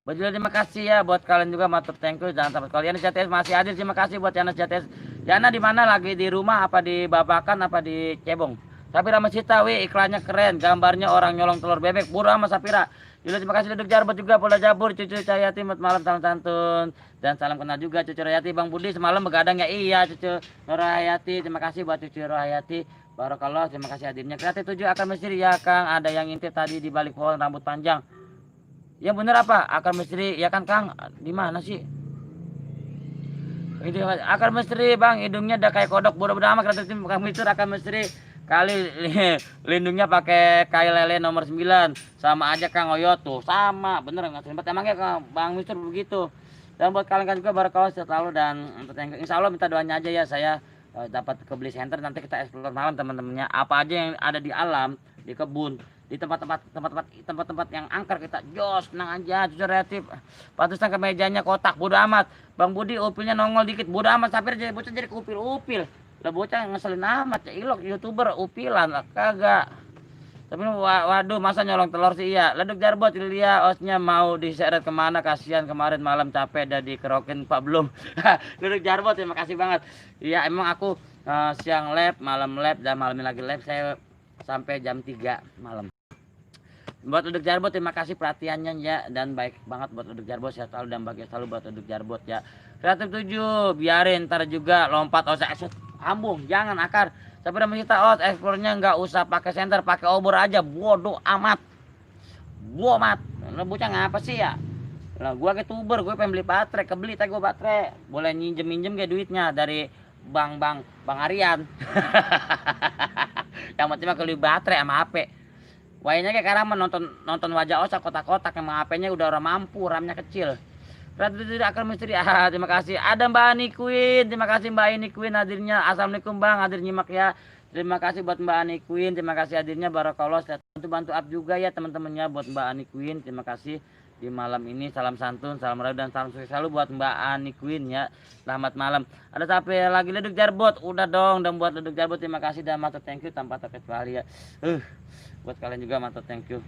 Baju terima kasih ya buat kalian juga, matur thank you. Jangan sampai kalian JTS masih hadir, terima kasih buat Yana JTS. Yana di mana, lagi di rumah apa di Babakan apa di Cebong? Sapira Masita, wih iklannya keren, gambarnya orang nyolong telur bebek, bodoh sama Sapira. Yulia terima kasih. Leduk Jarbot juga, Polda Jabur, Cucu Cahayati, malam salam santun. Dan salam kenal juga Cucu Rayati. Bang Budi semalam begadang ya, iya Cucu Rayati, terima kasih buat Cucu Rayati. Barakallah, terima kasih hadirnya. Kreatif 7 akan misteri ya Kang, ada yang intip tadi di balik pohon rambut panjang. Yang bener apa? Akar misteri ya kan Kang? Di mana sih? Itu akan misteri bang, hidungnya udah kayak kodok, bodoh amat kreatif tim Kang Mistur akan misteri kali lindungnya pakai kail lele nomor 9 sama aja Kang Oyot tuh sama bener nggak sempat emangnya Kang Bang Mistur begitu. Dan buat kalian juga barakawas selalu dan insya Allah minta doanya aja ya saya dapat ke beli center nanti kita explore malam teman-temannya apa aja yang ada di alam di kebun di tempat-tempat yang angker kita jos tenang aja jujur kreatif pantesan kemejanya kotak bodo amat Bang Budi upilnya nongol dikit bodo amat sampai jadi bocah jadi upil lah bocah ngeselin amat ya ilok youtuber upilan lah kagak tapi waduh masa nyolong telur sih iya leduk jarbot Ilya osnya mau diseret kemana kasihan kemarin malam capek dah dikerokin Pak belum leduk jarbot terima kasih banget iya emang aku siang lab malam lab dan malam lagi lab saya sampai jam 3 malam. Buat Uduk Jarbot terima kasih perhatiannya ya dan baik banget buat Uduk Jarbot sehat selalu dan bahagia selalu buat Uduk Jarbot ya. Kreatif 7 biarin ntar juga lompat os ambung jangan akar. Tapi udah kita os eksplornya nggak usah pakai senter pakai obor aja bodoh amat. Bomat. Lo bocah ngapa sih ya? Lah gua ke tuber gue pengen beli baterai kebeli tadi gua baterai. Boleh minjem kayak duitnya dari Bang Aryan. Yang penting mah beli baterai sama HP. Wayanya kayak karena nonton wajah osak kotak-kotak emang HP-nya udah orang mampu, RAM-nya kecil. Berarti tidak akan misteri. Terima kasih. Ada Mbak Ani Queen. Terima kasih Mbak Ani Queen hadirnya. Assalamualaikum Bang, hadir nyimak ya. Terima kasih buat Mbak Ani Queen. Terima kasih hadirnya barakallah. Bantu up juga ya teman-temannya buat Mbak Ani Queen. Terima kasih di malam ini. Salam santun, salam rayu dan salam sukses selalu buat Mbak Ani Queen ya. Selamat malam. Ada sampai lagi leduk jarbot. Udah dong dan buat leduk jarbot terima kasih dan matur thank you tanpa terkecuali ya. Buat kalian juga mantap thank you.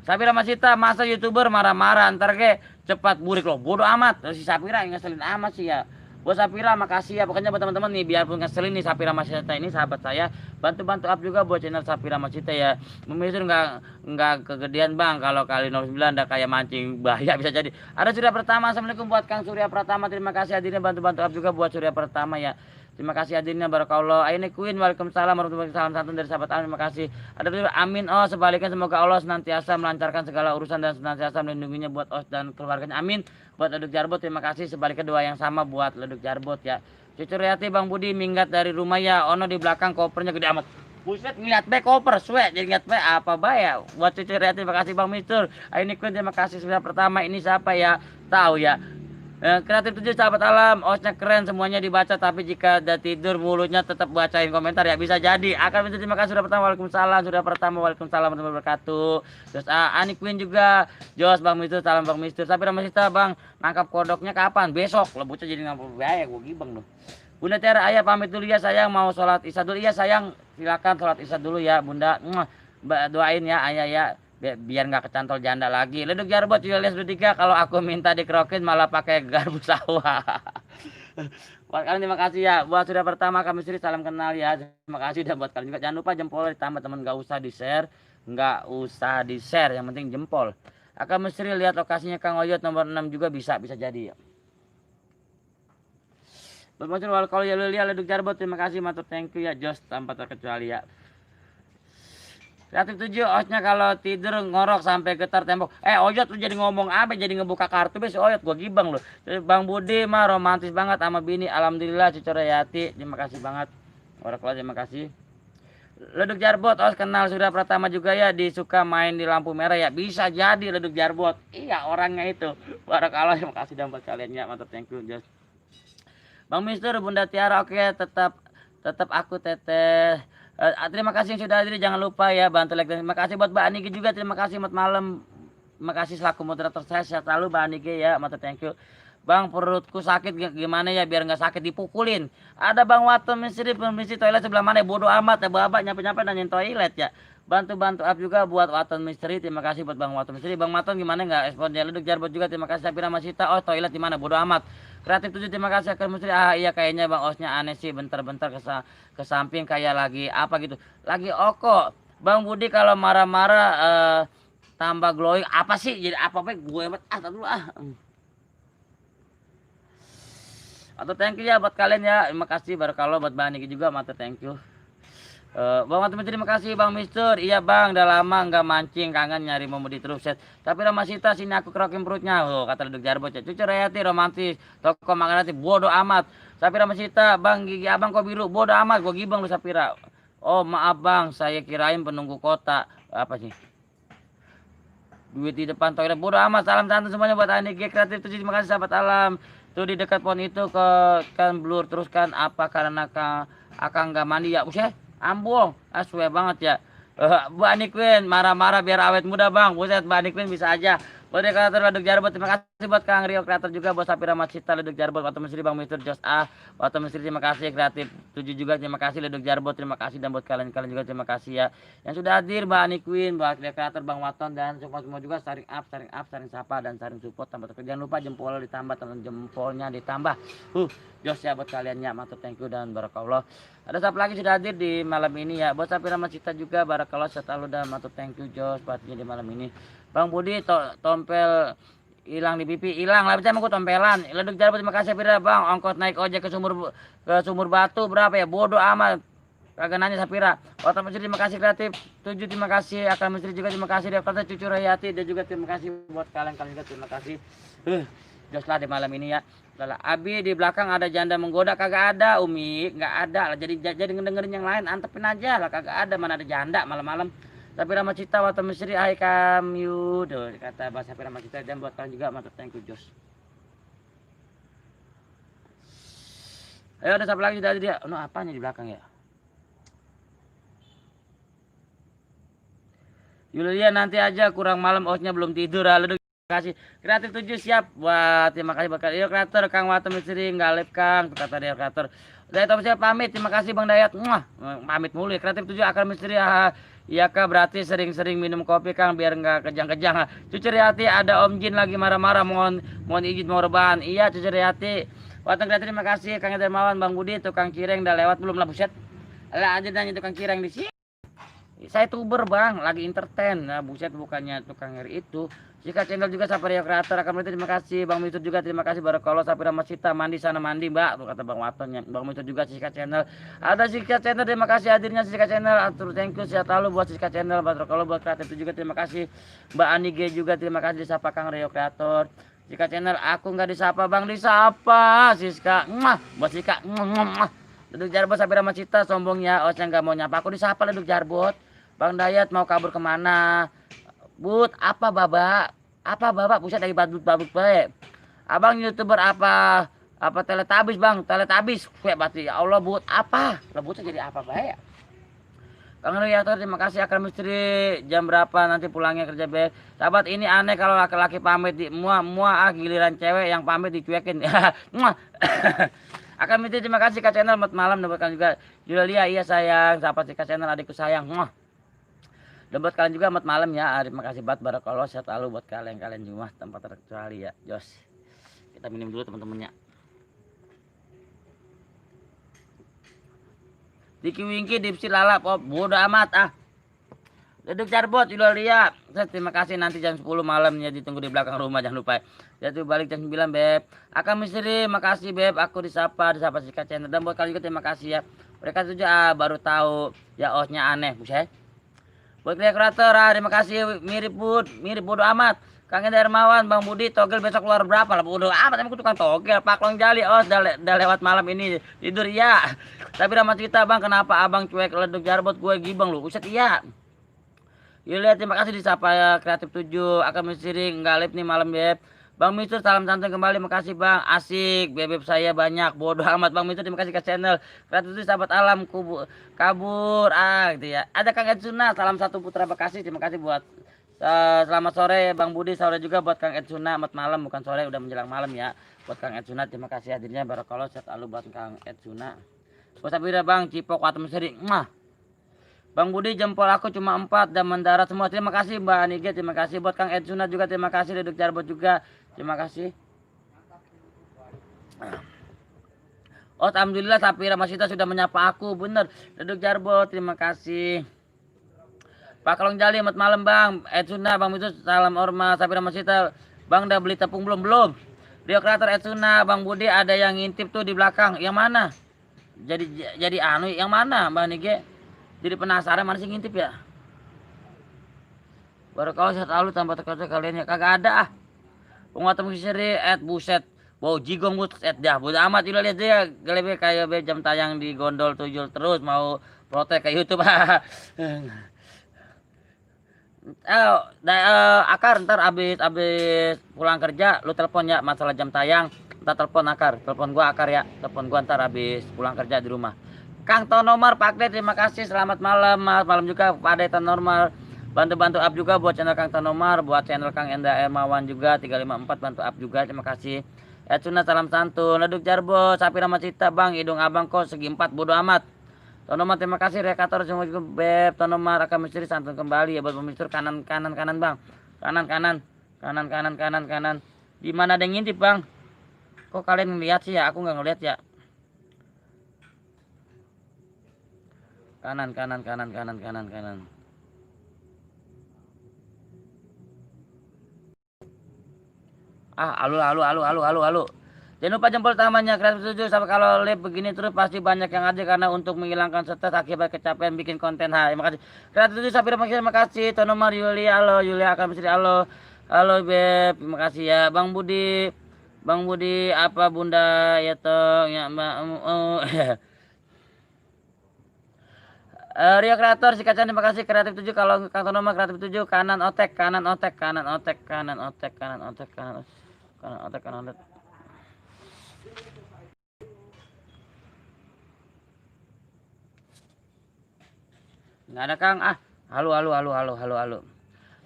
Sapira Masita masa youtuber marah-marah ntar ke cepat burik loh bodoh amat si Sapira yang ngeselin amat sih ya. Buat Sapira makasih ya pokoknya buat teman-teman nih biarpun ngeselin nih Sapira Masita ini sahabat saya bantu up juga buat channel Sapira Masita ya. Memisur nggak kegedean bang kalau kali 09 udah kayak mancing bahaya bisa jadi. Ada Surya Pertama assalamualaikum buat Kang Surya Pertama terima kasih hadirnya bantu up juga buat Surya Pertama ya. Terima kasih hadirnya barakallah. Aini Queen waalaikumsalam warahmatullahi wabarakatuh. Salam santun dari sahabat Amin. Terima kasih. Ada amin oh sebaliknya semoga Allah senantiasa melancarkan segala urusan dan senantiasa melindunginya buat Os dan keluarganya. Amin. Buat Leduk Jarbot terima kasih sebaliknya doa yang sama buat Leduk Jarbot ya. Cucu Riati Bang Budi minggat dari rumah ya. Ono di belakang kopernya gede amat. Buset ngeliat bae koper suwe jadi ngeliat bae apa bae ya. Buat Cucu Riati terima kasih Bang Mister. Aini Queen terima kasih sudah pertama ini siapa ya? Tahu ya. Kreatif 7 sahabat alam osnya keren semuanya dibaca tapi jika udah tidur mulutnya tetap bacain komentar ya bisa jadi akan minta terima kasih sudah pertama waalaikumsalam sudah pertama waalaikumsalam warahmatullahi wabarakatuh terus Ani Queen juga Jos Bang Mister salam Bang Mister tapi Bang Mister Bang nangkap kodoknya kapan besok lo bocah jadi ngapa bahaya gue gibeng loh Bunda Tiara ayah pamit dulu ya sayang mau sholat isya dulu iya sayang silakan sholat isya dulu ya Bunda doain ya ayah ya biar nggak kecantol janda lagi. Leduk Jarbot Julius 23 kalau aku minta dikerokin malah pakai garpu sawah. Buat kalian terima kasih ya. Buat sudah pertama kami sendiri salam kenal ya. Terima kasih dan buat kalian juga jangan lupa jempol ditambah teman nggak usah di share, yang penting jempol. Akan mesti lihat lokasinya Kang Oyot nomor 6 juga bisa jadi ya. Buat kalau ya Leduk Jarbot terima kasih matur thank you ya Jos tanpa terkecuali ya. Kreatif 7 osnya kalau tidur ngorok sampai getar tembok. Oyot lu jadi ngomong apa jadi ngebuka kartu bes Oyot gua gibang lu. Bang Budi mah romantis banget sama bini. Alhamdulillah Cucu Rayati. Terima kasih banget. Barakallah terima kasih. Leduk Jarbot os kenal sudah pertama juga ya disuka main di lampu merah ya. Bisa jadi Leduk Jarbot. Iya orangnya itu. Barakallah terima kasih dan buat kalian ya mantap thank you just. Bang Mister Bunda Tiara oke tetap aku teteh. Terima kasih yang sudah hadir jangan lupa ya bantu like dan terima kasih buat Mbak Aniki juga terima kasih buat malam terima kasih selaku moderator saya sehat selalu Mbak Aniki ya mata thank you Bang perutku sakit gimana ya biar nggak sakit dipukulin ada Bang Waton Misri permisi toilet sebelah mana bodoh amat ya babak nyampe nanyain toilet ya bantu up juga buat Waton Misteri terima kasih buat Bang Waton Misteri Bang Waton gimana nggak responnya Leduk Jarbot juga terima kasih Sapira Masita toilet di mana bodoh amat Kreatif 7 terima kasih akan Misteri iya kayaknya Bang Osnya aneh sih bentar-bentar ke samping kayak lagi apa gitu lagi oko Bang Budi kalau marah-marah tambah glowing apa sih jadi apa-apa gue dulu atau thank you ya buat kalian ya terima kasih barakallah buat Bang Niki juga mata thank you Bang Watun terima kasih Bang Mister. Iya Bang, udah lama nggak mancing, kangen nyari Momodi terus set. Tapi Ramasita sini aku kerokin perutnya. Oh, kata Leduk Jarbot. Cucu Rayati romantis, toko makan nanti bodoh amat. Sapira Ramasita, Bang gigi abang kok biru, bodoh amat. Gua gibang lu Sapira. Oh maaf Bang, saya kirain penunggu kota. Apa sih? Duit di depan toilet, bodoh amat. Salam santun semuanya buat Ani G Kreatif 7. Terima kasih sahabat alam. Tuh di dekat pohon itu ke kan blur terus kan apa karena akang nggak mandi ya usah ambung aswe banget ya. Mbak Nikwin marah-marah biar awet muda bang. Buset Mbak Nikwin bisa aja. Buat kreator Leduk Jarbot terima kasih buat Kang Rio kreator juga buat Sapira Macita Leduk Jarbot Waktu Mesri Bang Mister Jos A Waktu Mesri terima kasih kreatif 7 juga terima kasih Leduk Jarbot terima kasih dan buat kalian juga terima kasih ya yang sudah hadir Mbak Nikwin buat kreator Bang Waton dan semua juga saring up saring sapa dan saring support tambah jangan lupa jempol ditambah jempolnya ditambah Jos ya buat kaliannya mantap thank you dan barakallah. Ada siapa lagi sudah hadir di malam ini ya buat Sapira Macita juga barakallah selalu dan mantap thank you Jos buatnya di malam ini. Bang Budi tompel hilang di pipi hilang lah percaya aku tompelan. Leduk Jarbot terima kasih Sapira bang ongkos naik ojek ke sumur batu berapa ya bodoh amat kagak nanya Sapira. Waktu Mesri terima kasih kreatif 7 terima kasih akan Mesri juga terima kasih dia kata cucu Rayati dan juga terima kasih buat kalian juga terima kasih. Jos lah di malam ini ya. Lala Abi di belakang ada janda menggoda kagak ada Umi nggak ada lah jadi ngedengerin yang lain antepin aja lah kagak ada mana ada janda malam-malam. Sapira Macita Waktu Mesri hai kamyu kata bahasa Sapira Macita dan buat kalian juga mantap thank you Jos. Ayo ada siapa lagi dari dia apanya di belakang ya Yulia nanti aja kurang malam osnya belum tidur Leduk terima kasih kreatif 7 siap buat terima kasih buat kalian kreator Kang Waktu Mesri nggak live Kang kata dia kreator Dayat saya pamit terima kasih Bang Dayat pamit mulu ya kreatif 7 akan Mesri iya kak berarti sering-sering minum kopi Kang biar nggak kejang-kejang. Cucu Riyati ada Om Jin lagi marah-marah mohon izin mau rebahan. Iya Cucu Riyati. Watang kreatif terima kasih Kang Dermawan Bang Budi tukang cireng udah lewat belum lah buset. Lah aja nanya tukang cireng di sini. Saya tuber bang lagi entertain. Nah buset bukannya tukang ngeri itu. Jika channel juga Sapira kreator akan terima kasih Bang Mister juga terima kasih barakallah Sapira Macita mandi sana mandi Mbak tuh kata Bang Waton Bang Mister juga Siska channel ada Siska channel terima kasih hadirnya Siska channel atur thank you sehat lalu buat Siska channel barakallah buat kreatif juga terima kasih Mbak Ani G juga terima kasih disapa Kang Rio kreator Siska channel aku nggak disapa Bang disapa Siska buat Siska Leduk Jarbot Sapira Macita sombongnya osnya nggak mau nyapa aku disapa Leduk Jarbot Bang Dayat mau kabur kemana But apa babak buset dari babut baik abang youtuber apa teletabis bang teletabis kayak berarti ya Allah but apa lebutnya jadi apa baik Kang Riyator terima kasih akan misteri jam berapa nanti pulangnya kerja be sahabat ini aneh kalau laki-laki pamit di giliran cewek yang pamit dicuekin akan misteri terima kasih Kak channel malam dapatkan juga Julia iya sayang sahabat si Kak channel adikku sayang dan buat kalian juga amat malam ya. Terima kasih banget barakallah sehat lalu buat kalian semua tanpa terkecuali ya. Jos. Kita minum dulu teman-temannya. Diki Wingki Dipsi lalap bodo amat Leduk Jarbot Yulia. Terima kasih nanti jam 10 malamnya ditunggu di belakang rumah jangan lupa. Jatuh balik jam 9 beb. Akan misteri makasih beb aku disapa Sika channel dan buat kalian juga terima kasih ya. Mereka juga baru tahu ya osnya aneh buset. Buat kreator terima kasih mirip bodo amat Kang Dermawan Bang Budi togel besok keluar berapa lah bodo amat emang aku tukang togel Paklong Jali udah lewat malam ini tidur ya tapi ramah cerita bang kenapa abang cuek Leduk Jarbot gue gibang lu uset iya Yulia terima kasih disapa ya kreatif 7 akan mesiring nggak live nih malam beb Bang Mister salam santai kembali makasih bang asik bebek saya banyak bodoh amat Bang Mister terima kasih ke channel kreatif itu sahabat alam kabur gitu ya ada Kang Etsuna salam satu Putra Bekasi terima kasih buat selamat sore Bang Budi sore juga buat Kang Etsuna amat malam bukan sore udah menjelang malam ya buat Kang Etsuna terima kasih hadirnya barakallah sehat lalu buat Kang Etsuna buat Sapira Bang Cipok Waktu Mesri Bang Budi jempol aku cuma 4 dan mendarat semua terima kasih Mbak Anige terima kasih buat Kang Etsuna juga terima kasih Leduk Jarbot juga terima kasih alhamdulillah Sapira Macita sudah menyapa aku bener Leduk Jarbot terima kasih Pak Kalong Jali selamat malam Bang Etsuna Bang Mitu salam orma Sapira Macita Bang udah beli tepung belum Rio kreator Etsuna Bang Budi ada yang ngintip tuh di belakang yang mana jadi anu yang mana Mbak Nige Jadi penasaran mana sih ngintip ya. Baru kau sehat lalu tanpa teka-teka kalian ya kagak ada ah. Penguatan seri buset. Wow jigong but dah. Bodo amat juga lihat dia gelebe kayak jam tayang di gondol tuyul terus mau protes ke YouTube. Akar ntar abis pulang kerja lu telepon ya masalah jam tayang. Ntar telepon gua Akar ya. Telepon gua ntar abis pulang kerja di rumah. Kang Tonomar Pak De terima kasih selamat malam malam juga Pak De Tonomar bantu up juga buat channel Kang Tonomar buat channel Kang Enda Ermawan juga 354 bantu up juga terima kasih. Cuna salam santun Leduk Jarbo Sapi Ramacita Bang hidung abang kok segi 4 bodo amat. Tonomar terima kasih Rekator semua juga Beb Tonomar akan misteri santun kembali ya buat pemistur kanan Bang kanan di mana ada yang ngintip Bang kok kalian ngeliat sih ya aku nggak ngeliat ya kanan halo. Jangan lupa jempol tamannya kreatif 7 sampai kalau live begini terus pasti banyak yang aja karena untuk menghilangkan stres akibat kecapean bikin konten. Terima kasih. Kreatif 7 sampai terima kasih. Tonomar Yulia halo Yulia akan misteri halo. Halo Beb, terima kasih ya. Bang Budi apa Bunda ya toh ya Mbak Rio Kreator si Kacan terima kasih kreatif 7 kalau Kang Tonomar kreatif 7 kanan otek. Nggak ada Kang halo.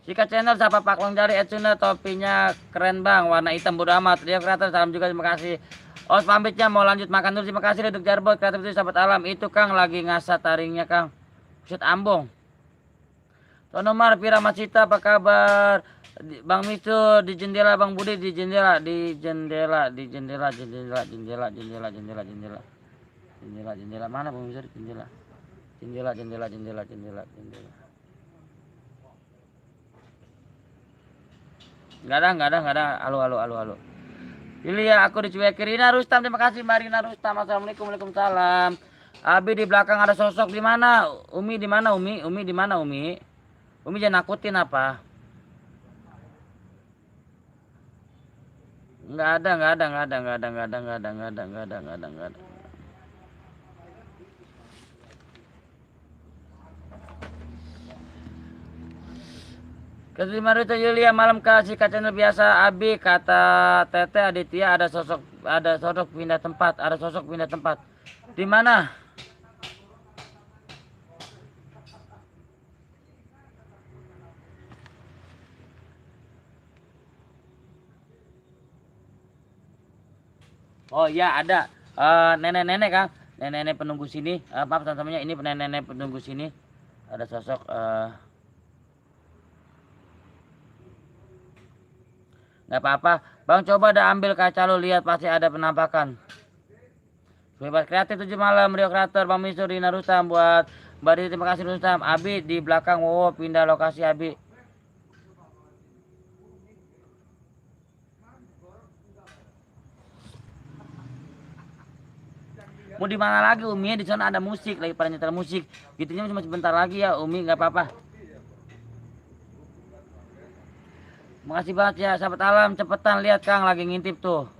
Sika channel siapa Pak Long Jari Ecuna topinya keren Bang warna hitam bodo amat. Rio Kreator salam juga terima kasih. Os pamitnya mau lanjut makan dulu terima kasih Leduk Jarbo kreatif 7 sahabat alam itu Kang lagi ngasah taringnya Kang. Buset ambong. Tonomar Pira Macita apa kabar? Bang Misu di jendela Bang Budi di jendela mana Bang Misu di jendela Enggak ada halo pilih ya aku dicuekin Rina Rustam terima kasih Marina Rustam assalamualaikum waalaikumsalam. Abi di belakang ada sosok di mana Umi di mana Umi di mana Umi jangan nakutin apa. Enggak ada. Keterima Rita Yulia malam kasih channel biasa Abi kata Tete Aditya ada sosok pindah tempat. Di mana? Oh iya ada nenek-nenek Kang nenek penunggu sini maaf teman-temannya ini nenek penunggu sini ada sosok nggak apa-apa Bang coba dah ambil kaca lo lihat pasti ada penampakan. Bebas kreatif 7 malam Rio Kreator Bang Misu Rina Rustam buat Mbak Didi terima kasih Rustam Abi di belakang wow pindah lokasi Abi. Mau di mana lagi Umi di sana ada musik lagi pada nyetel musik gitunya cuma sebentar lagi ya Umi nggak apa-apa. Makasih banget ya sahabat alam cepetan lihat Kang lagi ngintip tuh.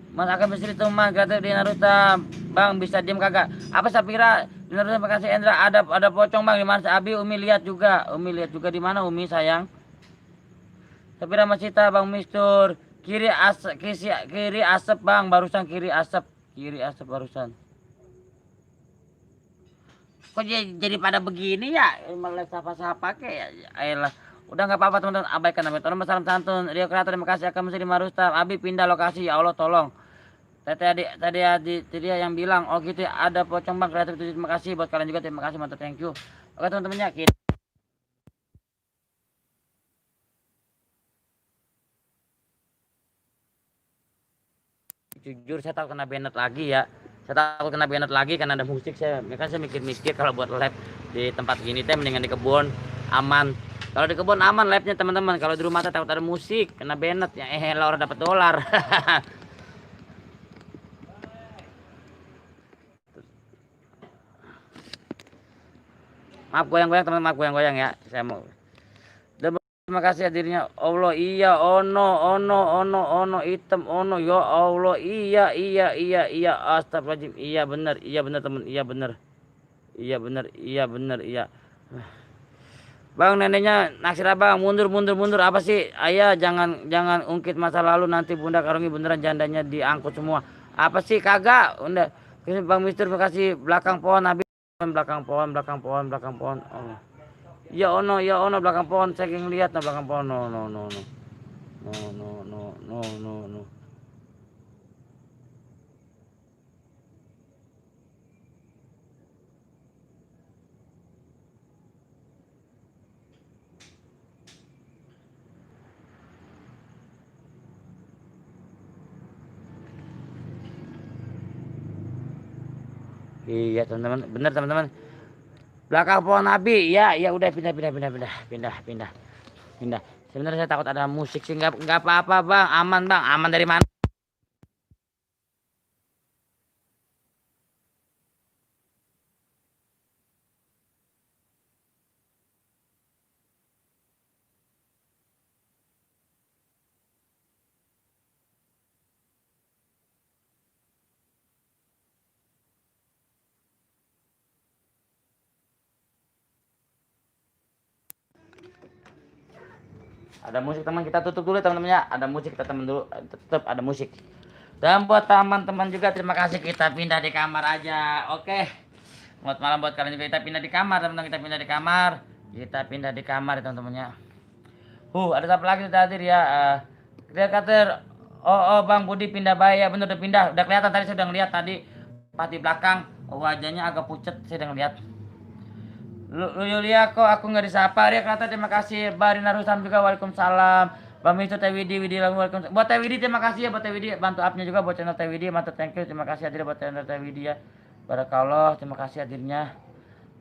Mas akan bersih teman kreatif di Naruto Bang bisa diem kagak apa Sapira di Naruto terima kasih Endra ada pocong Bang di mana Abi Umi lihat juga di mana Umi sayang. Sapira Masita Bang Mistur kiri asap Bang barusan kiri asap barusan. Kok jadi pada begini ya malah sapa-sapa kayak ayolah udah nggak apa-apa teman-teman abaikan namanya tolong salam santun Rio Kreator terima kasih akan mesti di Marustam Abi pindah lokasi ya Allah tolong tadi yang bilang oh gitu ya, ada pocong Bang kreatif terima kasih buat kalian juga terima kasih mantap thank you oke teman-temannya jujur saya tahu kena banned lagi ya. Saya takut kena banned lagi karena ada musik saya mikir-mikir kalau buat live di tempat gini teh mendingan di kebun aman. Kalau di kebun aman live-nya teman-teman. Kalau di rumah teh takut ada musik kena banned ya orang dapat dolar. Maaf goyang-goyang teman, maaf goyang-goyang ya. Saya mau. Terima kasih hadirnya. Allah iya ono item ono ya Allah iya astagfirullahaladzim iya benar teman iya. Bang neneknya naksir abang mundur apa sih ayah jangan ungkit masa lalu nanti Bunda Karungi beneran jandanya diangkut semua apa sih kagak udah Bang Mister makasih belakang pohon habis belakang pohon oh. Ya ono belakang pohon saya ngeliat nah belakang pohon no. Iya teman-teman bener teman-teman belakang pohon nabi ya udah pindah. Sebenarnya saya takut ada musik sih nggak apa-apa bang aman dari mana. Ada musik teman kita tutup dulu teman-temannya. Ada musik kita teman dulu tetap ada musik. Dan buat teman-teman juga terima kasih kita pindah di kamar aja. Oke. Buat malam buat kalian juga kita pindah di kamar teman-teman kita pindah di kamar. Kita pindah di kamar teman-temannya. Ada siapa lagi sudah hadir ya? Kreator. Oh Bang Budi pindah bahaya bener udah pindah. Udah kelihatan tadi saya udah ngeliat tadi pas di belakang wajahnya agak pucet saya udah ngeliat. Lu Yulia kok aku nggak disapa ya kata terima kasih Barina Rusam juga waalaikumsalam Bang Misto Teh Widi lagu waalaikumsalam buat Teh Widi terima kasih ya buat Teh Widi bantu upnya juga buat channel Teh Widi mantap thank you terima kasih hadir buat channel Teh Widi ya barakallah terima kasih hadirnya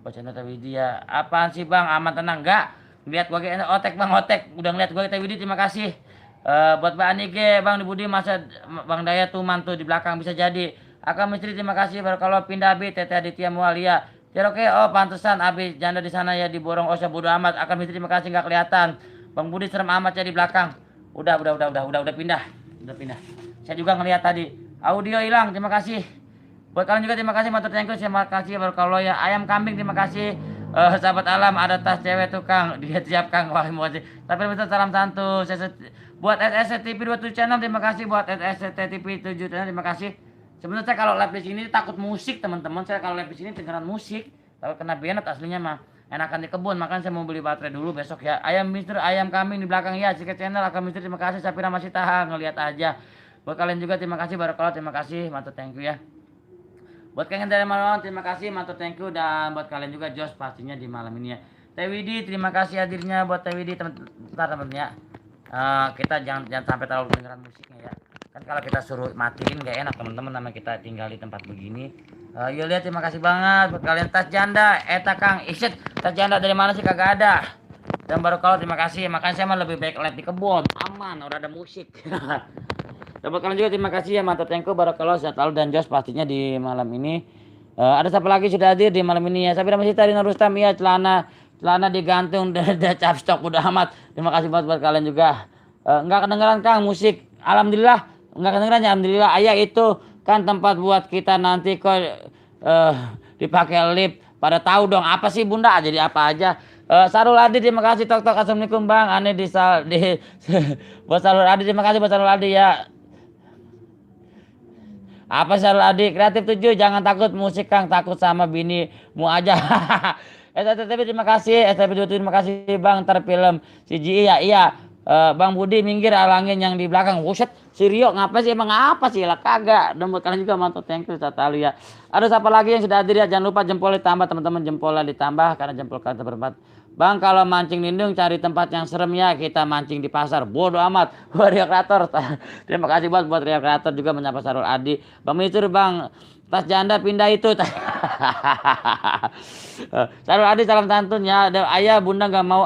buat channel Teh Widi ya apaan sih Bang aman tenang enggak lihat gua kayak otek Bang otek udah ngeliat gua Teh Widi terima kasih buat Mbak Anike Bang di Budi masa Bang Daya tuh mantu di belakang bisa jadi Akang Mistri terima kasih barakallah pindah Abi Teteh Aditya Mualia ya oke, pantesan abis janda di sana ya diborong Osya bodo amat. Akan Mistri terima kasih nggak kelihatan. Bang Budi serem amat ya di belakang. Udah pindah. Udah pindah. Saya juga ngelihat tadi. Audio hilang, terima kasih. Buat kalian juga terima kasih matur thank you. Terima kasih kalau ya ayam kambing terima kasih. Sahabat alam ada tas cewek tukang dia siap Kang wah emoji. Tapi betul salam santu. Buat SSTV 27 channel terima kasih buat SSTV 7 channel terima kasih. Sebenarnya saya kalau live di sini takut musik teman-teman. Saya kalau live di sini dengeran musik. Kalau kena benet aslinya mah enakan di kebun. Makanya saya mau beli baterai dulu besok ya. Ayam Mister, ayam kambing di belakang ya. Sikat channel, Akang Mister terima kasih. Sapira masih tahan ngelihat aja. Buat kalian juga terima kasih. Barakallah terima kasih. Mantap thank you ya. Buat kalian dari malam terima kasih. Mantap thank you. Dan buat kalian juga Jos pastinya di malam ini ya. Teh Widi terima kasih hadirnya buat Teh Widi teman-teman ya. Kita jangan sampai terlalu dengeran musiknya ya. Kan kalau kita suruh matiin gak enak teman-teman nama kita tinggal di tempat begini. Yuk lihat terima kasih banget buat kalian tas janda eta Kang Iset tas janda dari mana sih kagak ada dan baru kalau terima kasih makanya saya mah lebih baik live di kebun aman udah ada musik. Dan buat kalian juga terima kasih ya mantap tengku baru kalau saya tahu dan Jos pastinya di malam ini ada siapa lagi sudah hadir di malam ini ya Sabira masih tadi Rustam ya celana digantung udah cap stok udah amat terima kasih buat kalian juga nggak kedengeran Kang musik alhamdulillah nggak kedengeran ya alhamdulillah ayah itu kan tempat buat kita nanti kok dipakai lip pada tahu dong apa sih Bunda jadi apa aja Sarul Adi terima kasih tok assalamualaikum Bang aneh di buat Sarul Adi terima kasih buat Sarul Adi ya apa Sarul Adi kreatif 7 jangan takut musik Kang takut sama binimu aja. STP terima kasih STP 27 terima kasih Bang ntar film CGI ya iya Bang Budi minggir alangin yang di belakang. Buset, si Rio ngapa sih emang apa sih lah kagak. Dan buat kalian juga mantap thank you Tatalu ya. Ada siapa lagi yang sudah hadir ya? Jangan lupa jempol ditambah teman-teman jempolnya ditambah karena jempol kalian berempat. Bang kalau mancing lindung cari tempat yang serem ya kita mancing di pasar. Bodoh amat. Buat Rio Kreator. Terima kasih buat Rio Kreator juga menyapa Sarul Adi. Bang Mitur Bang tas janda pindah itu. Sarul Adi salam santun ya. Ayah Bunda nggak mau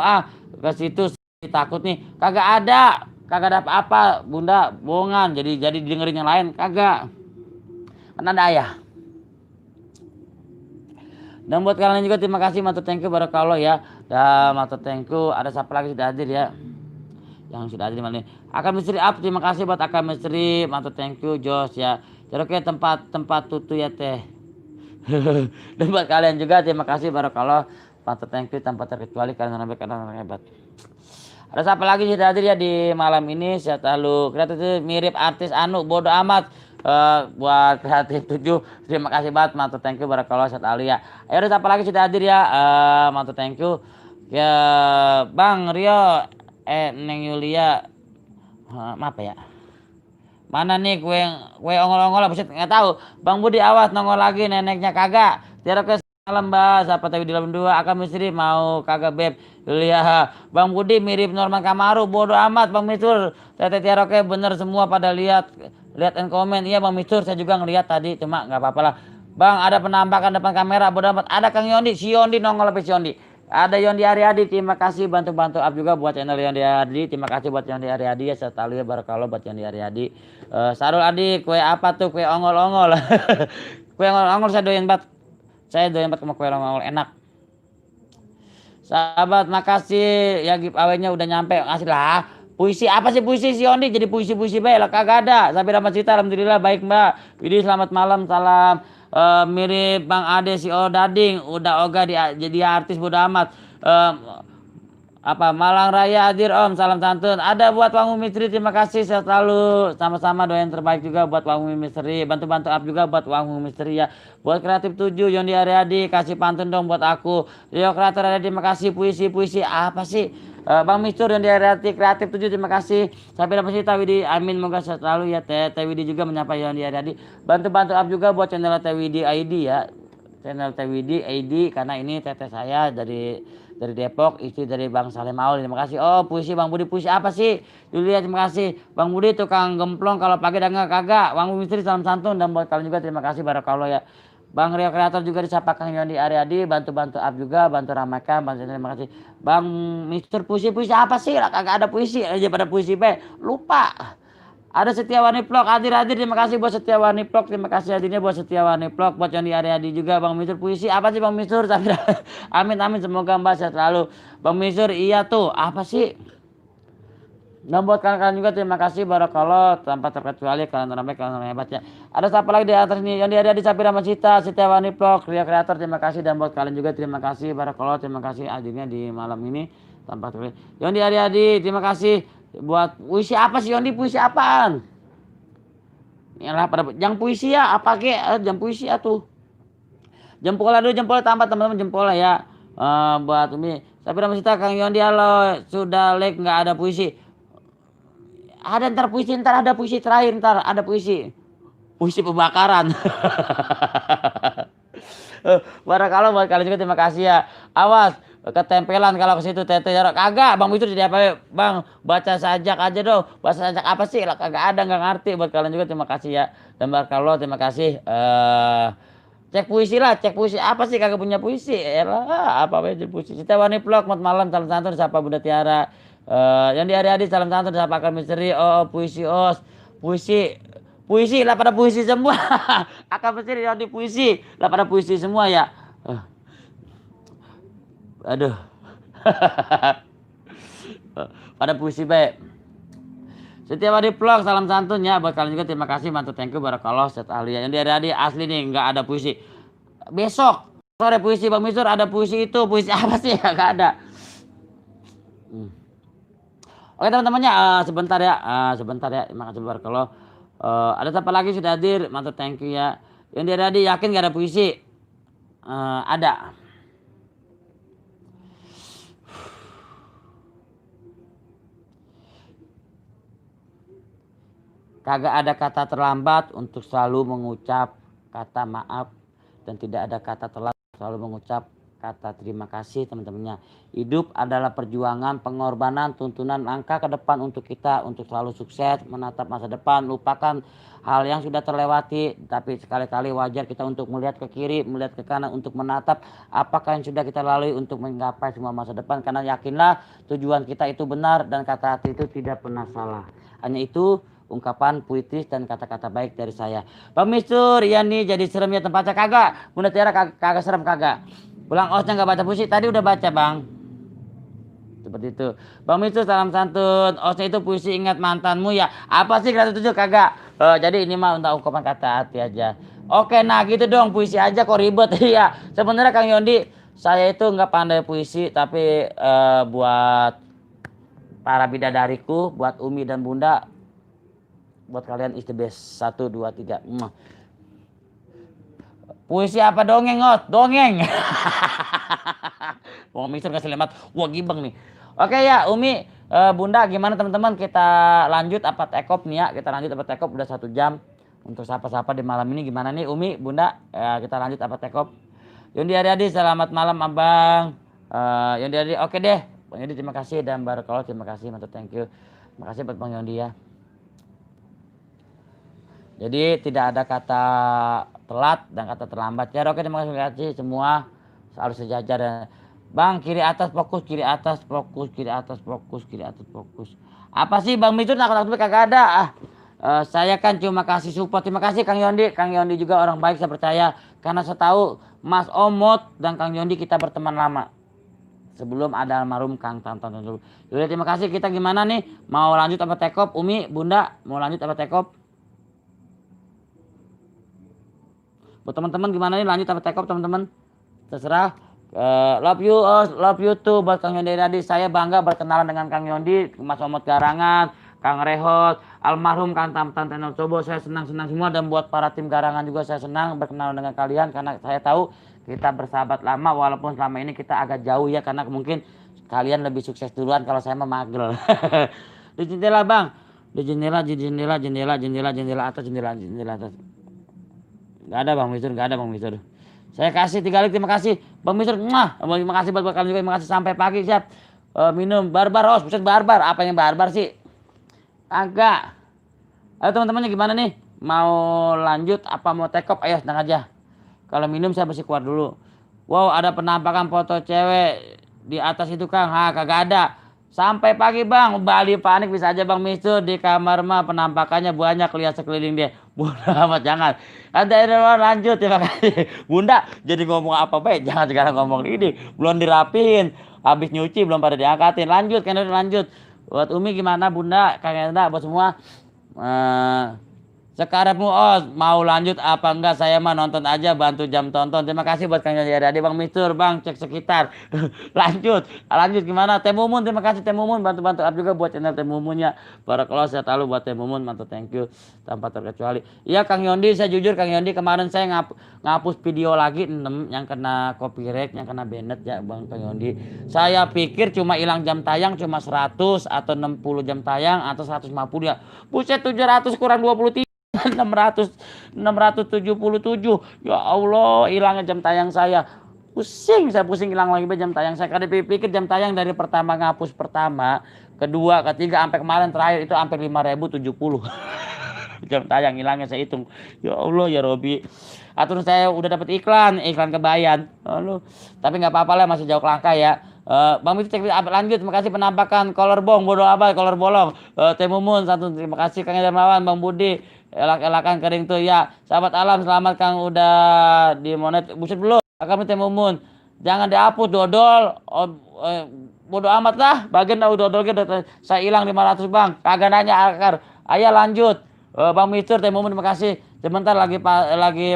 ke situ. Takut nih kagak ada apa-apa Bunda bohongan jadi dengerin yang lain kagak kan ada ayah Dan buat kalian juga terima kasih, matur thank you barakallah ya. Dan matur thank you, ada siapa lagi sudah hadir ya? Yang sudah hadir di mana nih? Akan Misteri up, terima kasih buat Akan Misteri, matur thank you Jos ya. Oke, tempat tutu ya teh. Dan buat kalian juga terima kasih barakallah, matur thank you tanpa terkecuali kalian orang hebat. Ada siapa lagi sudah hadir ya di malam ini? Saya tahu kreatif itu mirip artis Anu, bodoh amat. Buat kreatif 7 terima kasih banget, matur thank you barakallah Ustaz Ali ya. Ayo ada siapa lagi sudah hadir ya? Matur thank you ya Bang Rio, Neng Yulia, maaf ya. Mana nih kue ongol-ongol, buset nggak tahu. Bang Budi awas nongol lagi, neneknya kagak. Tiara ke malam Mbak, siapa tahu di dalam dua Akan Misteri mau kagak beb. Lihat Bang Budi mirip Norman Kamaru, bodoh amat Bang Mistur. Teteh Tiara ke bener semua pada lihat and komen. Iya Bang Mistur, saya juga ngelihat tadi, cuma nggak apa-apa lah. Bang ada penampakan depan kamera, bodoh amat. Ada Kang Yondi, si Yondi nongol lebih si Yondi. Ada Yondi Ariadi, terima kasih bantu-bantu up juga buat channel Yondi Ariadi. Terima kasih buat Yondi Ariadi ya, saya tahu ya barakallah buat Yondi Ariadi. Sarul Adi, kue apa tuh? Kue ongol-ongol. Kue ongol-ongol saya doyan banget. Saya doyan banget sama kue ongol, enak. Sahabat makasih ya, giveaway-nya udah nyampe. Kasih lah. Puisi apa sih puisi si Yondi? Jadi puisi-puisi baik lah kagak ada. Sampai dapat cerita alhamdulillah baik Mbak. Widih selamat malam, salam. Mirip Bang Ade si Odading, udah ogah jadi artis bodo amat. Apa Malang Raya hadir Om, salam santun. Ada buat Wangu Misteri, terima kasih saya selalu sama-sama doain terbaik juga buat Wangu Misteri. Bantu-bantu up juga buat Wangu Misteri ya. Buat kreatif 7 Yondi Ariadi, kasih pantun dong buat aku. Rio Kreator ada terima kasih, puisi apa sih? Bang Mistur yang di kreatif 7 terima kasih. Sampai dapat cerita Widi, amin moga selalu ya Teh Widi juga menyapa yang di Ariadi. Bantu up juga buat channel Teh Widi ID ya. Channel Teh Widi ID karena ini teteh saya dari Depok, istri dari Bang Saleh Maul. Terima kasih. Oh, puisi Bang Budi, puisi apa sih? Julia terima kasih. Bang Budi tukang gemplong kalau pagi dan kagak. Wangu Misteri salam santun dan buat kalian juga terima kasih barakallah ya. Bang Rio Kreator juga disapa Kang Yondi Ariadi, bantu up juga, bantu ramaikan, terima kasih. Bang Mister puisi apa sih? Lah kagak ada puisi aja pada puisi be. Lupa. Ada Setiawani Vlog hadir, terima kasih buat Setiawani Vlog, terima kasih hadirnya buat Setiawani Vlog, buat Yondi Ariadi juga. Bang Mister puisi apa sih Bang Mister? Amin semoga Mbak sehat selalu. Bang Mister iya tuh apa sih? Dan buat kalian juga terima kasih barakallah tanpa terkecuali kalian hebat ya. Ada siapa lagi di atas ini? Yang di Sapira Masita, Setiawani Vlog, Ria Kreator terima kasih dan buat kalian juga terima kasih barakallah, terima kasih hadirnya di malam ini tanpa terkecuali. Yondi Ariadi terima kasih buat puisi apa sih Yondi, puisi apaan? Yalah pada yang puisi ya apa ke jam puisi atuh. Jempol dulu jempol tambah teman-teman jempol ya. Buat Umi Sapira Masita Kang Yondi halo, sudah like nggak ada puisi. Ada ntar ada puisi terakhir ntar ada puisi pembakaran. Barakallah buat kalian juga terima kasih ya. Awas ketempelan kalau ke situ teteh kagak Bang itu jadi apa Bang baca sajak aja dong. Baca sajak apa sih lah kagak ada nggak ngerti. Buat kalian juga terima kasih ya. Dan barakallah terima kasih. Cek puisi lah, cek puisi apa sih kagak punya puisi? Elah apa aja puisi. Setiawani Vlog malam salam santun siapa Bunda Tiara. Yang di hari-hari salam santun siapa Akan Misteri. Puisi lah pada puisi semua. Akan Misteri yang di puisi lah pada puisi semua ya. Aduh. Pada puisi baik. Setiawani Vlog salam santun ya buat kalian juga terima kasih mantu thank you barakallah set ahliya. Yang di hari-hari asli nih nggak ada puisi. Besok sore puisi Bang Mistur ada puisi itu puisi apa sih ya nggak ada. Oke teman-temannya sebentar ya terima kasih barakallah. Ada siapa lagi sudah hadir mantu thank you ya. Yang di hari yakin gak ada puisi? Ada. Kagak ada kata terlambat untuk selalu mengucap kata maaf dan tidak ada kata telat selalu mengucap kata terima kasih teman-temannya. Hidup adalah perjuangan, pengorbanan, tuntunan langkah ke depan untuk kita untuk selalu sukses, menatap masa depan, lupakan hal yang sudah terlewati, tapi sekali-kali wajar kita untuk melihat ke kiri, melihat ke kanan untuk menatap apakah yang sudah kita lalui untuk menggapai semua masa depan karena yakinlah tujuan kita itu benar dan kata hati itu tidak pernah salah. Hanya itu ungkapan puitis dan kata-kata baik dari saya. Bang Mistur, iya nih jadi serem ya tempatnya. Kagak, Bunda Tiara kagak serem kagak. Pulang osnya nggak baca puisi, tadi udah baca bang. Seperti itu. Bang Mistur salam santun. Osnya itu puisi ingat mantanmu ya. Apa sih kata tujuh kagak? Jadi ini mah untuk ungkapan kata hati aja. Oke, nah gitu dong puisi aja kok ribet. Iya. Sebenarnya Kang Yondi, saya itu nggak pandai puisi, tapi buat para bidadariku, buat Umi dan Bunda, buat kalian is the best. 1, 2, 3. Puisi apa dongeng, Os? Dongeng. Wah, Mister kasih lemat. Wah, gibeng nih. Oke ya, Umi, Bunda, gimana teman-teman? Kita lanjut apa tekop nih ya? Kita lanjut apa tekop udah 1 jam. Untuk sapa-sapa di malam ini gimana nih, Umi, Bunda? Kita lanjut apa tekop. Yondi Ariadi, selamat malam Abang. Yondi Ariadi, oke deh. Bang Yondi terima kasih dan Barakallah terima kasih, mantap, thank you. Terima kasih buat Bang Yondi ya. Jadi tidak ada kata telat dan kata terlambat ya. Oke, terima kasih semua harus sejajar ya. Bang, kiri atas fokus, kiri atas fokus, kiri atas fokus, kiri atas fokus. Apa sih Bang Mistur nakut-nakut kagak ada. Saya kan cuma kasih support. Terima kasih Kang Yondi. Kang Yondi juga orang baik, saya percaya. Karena saya tahu Mas Omot dan Kang Yondi kita berteman lama. Sebelum ada almarhum Kang Tanton dulu. Yaudah, terima kasih. Kita gimana nih? Mau lanjut apa tekop? Umi, Bunda, mau lanjut apa tekop? Buat teman-teman gimana nih, lanjut apa tekop teman-teman? Terserah. Love you too buat Kang Yondi tadi. Saya bangga berkenalan dengan Kang Yondi, Mas Omot Garangan, Kang Rehot, almarhum Kang Tamtan Tenor Cobo. Saya senang-senang semua, dan buat para tim Garangan juga saya senang berkenalan dengan kalian karena saya tahu kita bersahabat lama walaupun selama ini kita agak jauh ya, karena mungkin kalian lebih sukses duluan kalau saya mah mager. Di jendela Bang, di jendela atas, jendela atas. Gak ada Bang Mistur, gak ada Bang Mistur. Saya kasih 3 like, terima kasih Bang Mistur. Terima kasih buat kalian juga, terima kasih. Sampai pagi siap. Minum barbar, Os. Buset, barbar. Apa yang barbar sih? Agak. Ayo teman-temannya gimana nih? Mau lanjut apa mau take off? Ayo tenang aja. Kalau minum saya mesti keluar dulu. Wow, ada penampakan foto cewek di atas itu Kang. Kagak ada. Sampai pagi Bang, Bali panik bisa aja Bang Mistur, di kamar mah penampakannya banyak, lihat sekeliling dia. Bunda amat jangan. Ada lanjut, terima kasih. Bunda jadi ngomong apa baik, jangan sekarang ngomong ini. Belum dirapihin, habis nyuci belum pada diangkatin. Lanjut kan, lanjut. Buat Umi gimana Bunda, Kang Enda, buat semua. Sekarang mau lanjut apa enggak, saya mah nonton aja, bantu jam tonton. Terima kasih buat Kang Yadi, Bang Mistur, Bang cek sekitar. lanjut gimana? Teh Mumun, terima kasih Teh Mumun, bantu up juga buat channel Teh Mumunnya. Barakallah, saya tahu buat Teh Mumun, mantap, thank you tanpa terkecuali. Iya Kang Yondi, saya jujur Kang Yondi, kemarin saya ngapus video lagi 6 yang kena copyright, yang kena banned ya Bang Kang Yondi. Saya pikir cuma hilang jam tayang cuma 100 atau 60 jam tayang atau 150 ya. Buset, 700 kurang 23. 677. Ya Allah, hilangnya jam tayang saya. Saya pusing hilang lagi jam tayang saya. Karena pikir jam tayang dari pertama ngapus pertama, kedua, ketiga sampai kemarin terakhir itu hampir 5070. Jam tayang hilangnya saya hitung. Ya Allah ya Robi. Atur saya udah dapat iklan kebayan. Aduh. Tapi nggak apa-apa lah, masih jauh langkah ya. Bang Mistur cek lanjut, terima kasih penampakan kolor bong, bodoh apa kolor bolong. Teh Mumun satu, terima kasih Kang Darmawan, Bang Budi. Elak-elakan kering tuh ya. Sahabat alam, selamat Kang udah di monet. Buset belum? Kami Teh Mumun. Jangan dihapus dodol. Bodoh amat lah. Bagian tahu dodol gitu. Saya hilang 500 Bang. Kagak nanya akar. Ayo lanjut. Bang Mistur, Teh Mumun, terima kasih. Sebentar lagi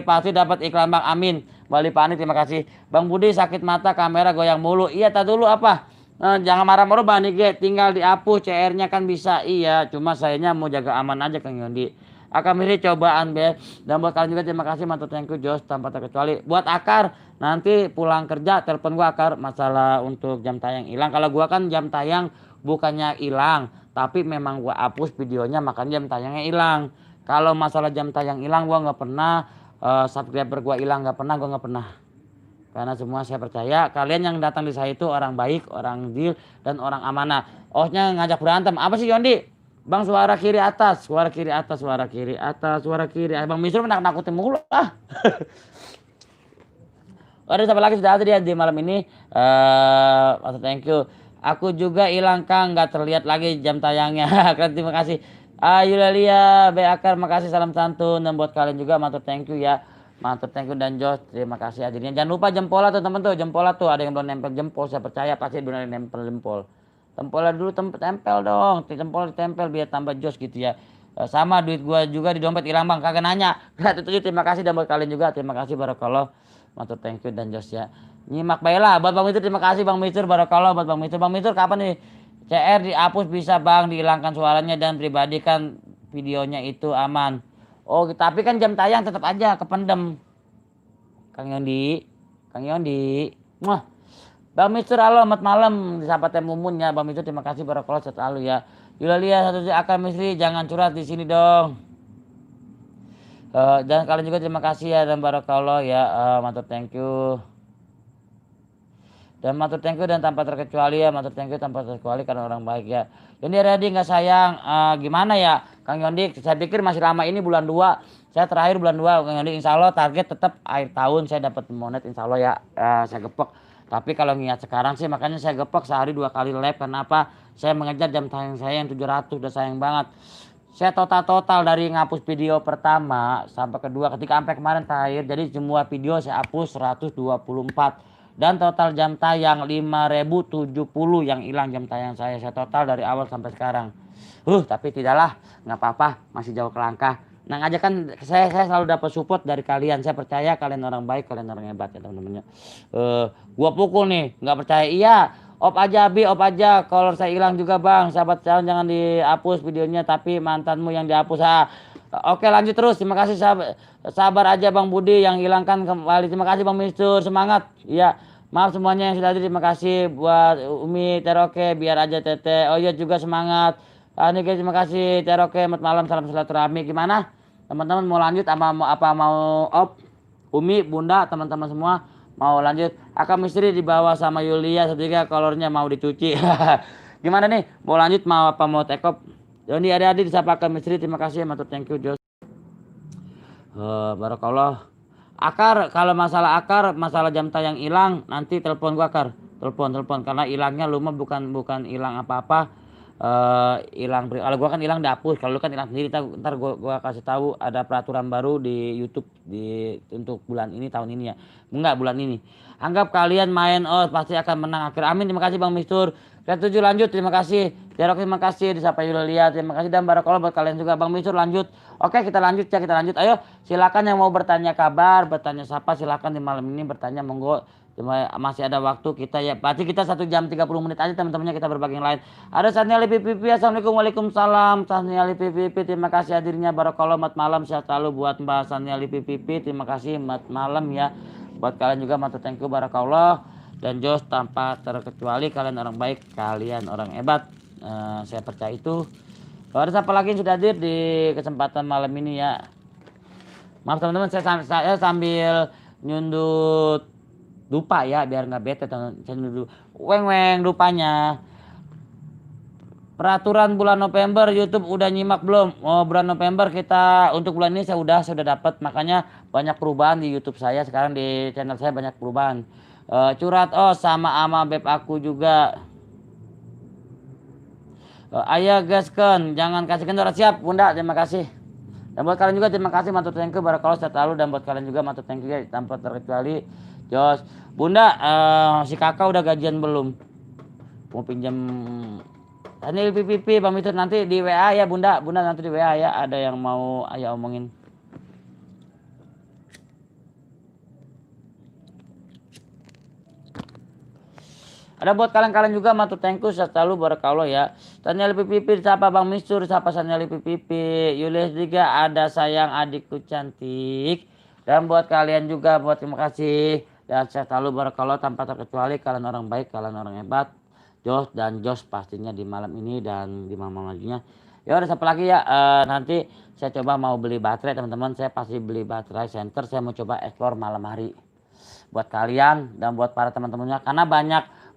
pasti dapat iklan Bang. Amin. Bali Panik, terima kasih. Bang Budi sakit mata, kamera goyang mulu. Iya, tak dulu apa? Jangan marah-marah Bang Nige. Tinggal dihapus CR-nya kan bisa. Iya, cuma sayanya mau jaga aman aja Kang Yondi. Akar mirip cobaan be. Dan buat kalian juga terima kasih, mantap, thank you Jos tanpa terkecuali. Buat Akar, nanti pulang kerja telepon gua Akar masalah untuk jam tayang hilang. Kalau gua kan jam tayang bukannya hilang, tapi memang gua hapus videonya, makanya jam tayangnya hilang. Kalau masalah jam tayang hilang gua nggak pernah, subscriber gua hilang nggak pernah, gua nggak pernah. Karena semua saya percaya kalian yang datang di saya itu orang baik, orang deal, dan orang amanah. Osnya ngajak berantem. Apa sih Yondi? Bang, suara kiri atas, suara kiri atas, suara kiri atas, suara kiri. Bang Mistur nakut-nakutin mulu lah. Ada siapa lagi sudah ada dia di malam ini? Thank you. Aku juga hilang Kang, nggak terlihat lagi jam tayangnya. Terima kasih. Yulialia B Akar, makasih salam santun, dan buat kalian juga matur thank you ya. Matur thank you dan Josh, terima kasih hadirnya. Jangan lupa jempolnya tuh teman tuh, jempolnya tuh ada yang belum nempel jempol, saya percaya pasti benar nempel jempol. Tempolnya dulu tempel dong, jempol ditempel biar tambah Josh gitu ya. Sama duit gua juga di dompet hilang bang, kagak nanya. Terima kasih dan buat kalian juga, terima kasih barakallah. Matur thank you dan Josh ya. Nyimak baiklah buat Bang Mitur, terima kasih Bang Mitur barakallah buat Bang Mitur. Bang Mitur kapan nih CR dihapus bisa bang, dihilangkan suaranya dan pribadi kan videonya itu aman. Oh tapi kan jam tayang tetap aja kependem. Kang Yondi, Kang Yondi. Wah, Bang Mister halo selamat malam di sahabat Mumun ya. Bang Mister terima kasih barakallah selalu ya. Yulia satu akan Misri jangan curhat di sini dong. Dan kalian juga terima kasih ya dan barakallah ya. Matur thank you. Dan matur thank you dan tanpa terkecuali ya, matur thank you tanpa terkecuali karena orang baik ya. Yondi Redi nggak sayang, gimana ya Kang Yondi? Saya pikir masih lama ini bulan 2. Saya terakhir bulan 2 Kang Yondi, insya Allah target tetap akhir tahun saya dapat monet insya Allah ya. Saya gepek. Tapi kalau ngingat sekarang sih makanya saya gepek sehari 2 kali live. Kenapa? Saya mengejar jam tayang saya yang 700, udah sayang banget. Saya total dari ngapus video pertama sampai kedua ketika sampai kemarin terakhir, jadi semua video saya hapus 124 dan total jam tayang 5070 yang hilang jam tayang saya total dari awal sampai sekarang. Tapi tidaklah, nggak apa-apa, masih jauh ke langkah. Nang aja kan saya selalu dapat support dari kalian. Saya percaya kalian orang baik, kalian orang hebat ya teman-temannya. Gua pukul nih, nggak percaya iya. Op aja Bi, op aja. Kalau saya hilang juga bang, sahabat calon jangan dihapus videonya, tapi mantanmu yang dihapus. Oke lanjut terus, terima kasih sabar aja Bang Budi yang hilangkan kembali. Terima kasih Bang Mistur, semangat. Iya, maaf semuanya yang sudah hadir, terima kasih buat Umi Teroke, biar aja Tete. Oh iya juga semangat. Ini guys terima kasih Teroke, selamat malam, salam silaturahmi. Gimana? Teman-teman mau lanjut apa mau op? Umi, Bunda, teman-teman semua mau lanjut? Akan misteri dibawa sama Yulia setiga kolornya mau dicuci. Gimana nih? Mau lanjut mau apa mau take off? Joni adik-adik disapa Akan misteri, terima kasih matur thank you Jos. Barakallah. Akar, kalau masalah akar, masalah jam tayang hilang, nanti telepon gua Akar. Telepon karena hilangnya lu mah bukan hilang apa-apa. Hilang kalau gua kan hilang dihapus, kalau lu kan hilang sendiri. Ntar gua kasih tahu ada peraturan baru di YouTube untuk bulan ini tahun ini ya. Enggak bulan ini. Anggap kalian main pasti akan menang akhir. Amin. Terima kasih Bang Mistur. Kita 7 lanjut, terima kasih. Jarok terima kasih, disapa Yulia terima kasih dan barakallah buat kalian juga. Bang Mistur lanjut. Oke kita lanjut ya, kita lanjut. Ayo silakan yang mau bertanya kabar, bertanya siapa silakan di malam ini bertanya monggo. Masih ada waktu kita ya. Berarti kita 1 jam 30 menit aja teman-temannya, kita berbagi yang lain. Ada Saniali PPP, assalamualaikum waalaikumsalam. Saniali PPP terima kasih hadirnya barakallah, selamat malam sehat selalu buat Mbak Saniali PPP, terima kasih selamat malam ya. Buat kalian juga matur thank you barakallah. Dan Jos tanpa terkecuali kalian orang baik, kalian orang hebat. Saya percaya itu. Ada siapa lagi yang sudah hadir di kesempatan malam ini ya. Maaf teman-teman, saya sambil nyundut dupa ya biar nggak bete teman-teman. Weng dupanya. Peraturan bulan November YouTube udah nyimak belum? Bulan November kita untuk bulan ini saya sudah dapat, makanya banyak perubahan di YouTube saya sekarang, di channel saya banyak perubahan. Curhat sama beb aku juga. Ayah gaskan, jangan kasih kendor. Siap Bunda, terima kasih. Dan buat kalian juga terima kasih matur thank you barakallah sehat selalu, dan buat kalian juga matur thank you ya tanpa terkecuali. Jos, Bunda, si kakak udah gajian belum? Mau pinjam ini PPP Bang Mitur, nanti di WA ya Bunda nanti di WA ya, ada yang mau ayah omongin. Ada buat kalian juga matur thank you selalu barakallah ya. Saniali PPP siapa Bang Mistur, siapa Saniali PPP. Yulis juga ada sayang adikku cantik. Dan buat kalian juga buat terima kasih. Dan sehat selalu barakallah tanpa terkecuali, kalian orang baik, kalian orang hebat. Jos dan Jos pastinya di malam ini dan di malam lainnya. Ya udah siapa lagi ya, nanti saya coba mau beli baterai teman-teman, saya pasti beli baterai center, saya mau coba explore malam hari. Buat kalian dan buat para teman-temannya, karena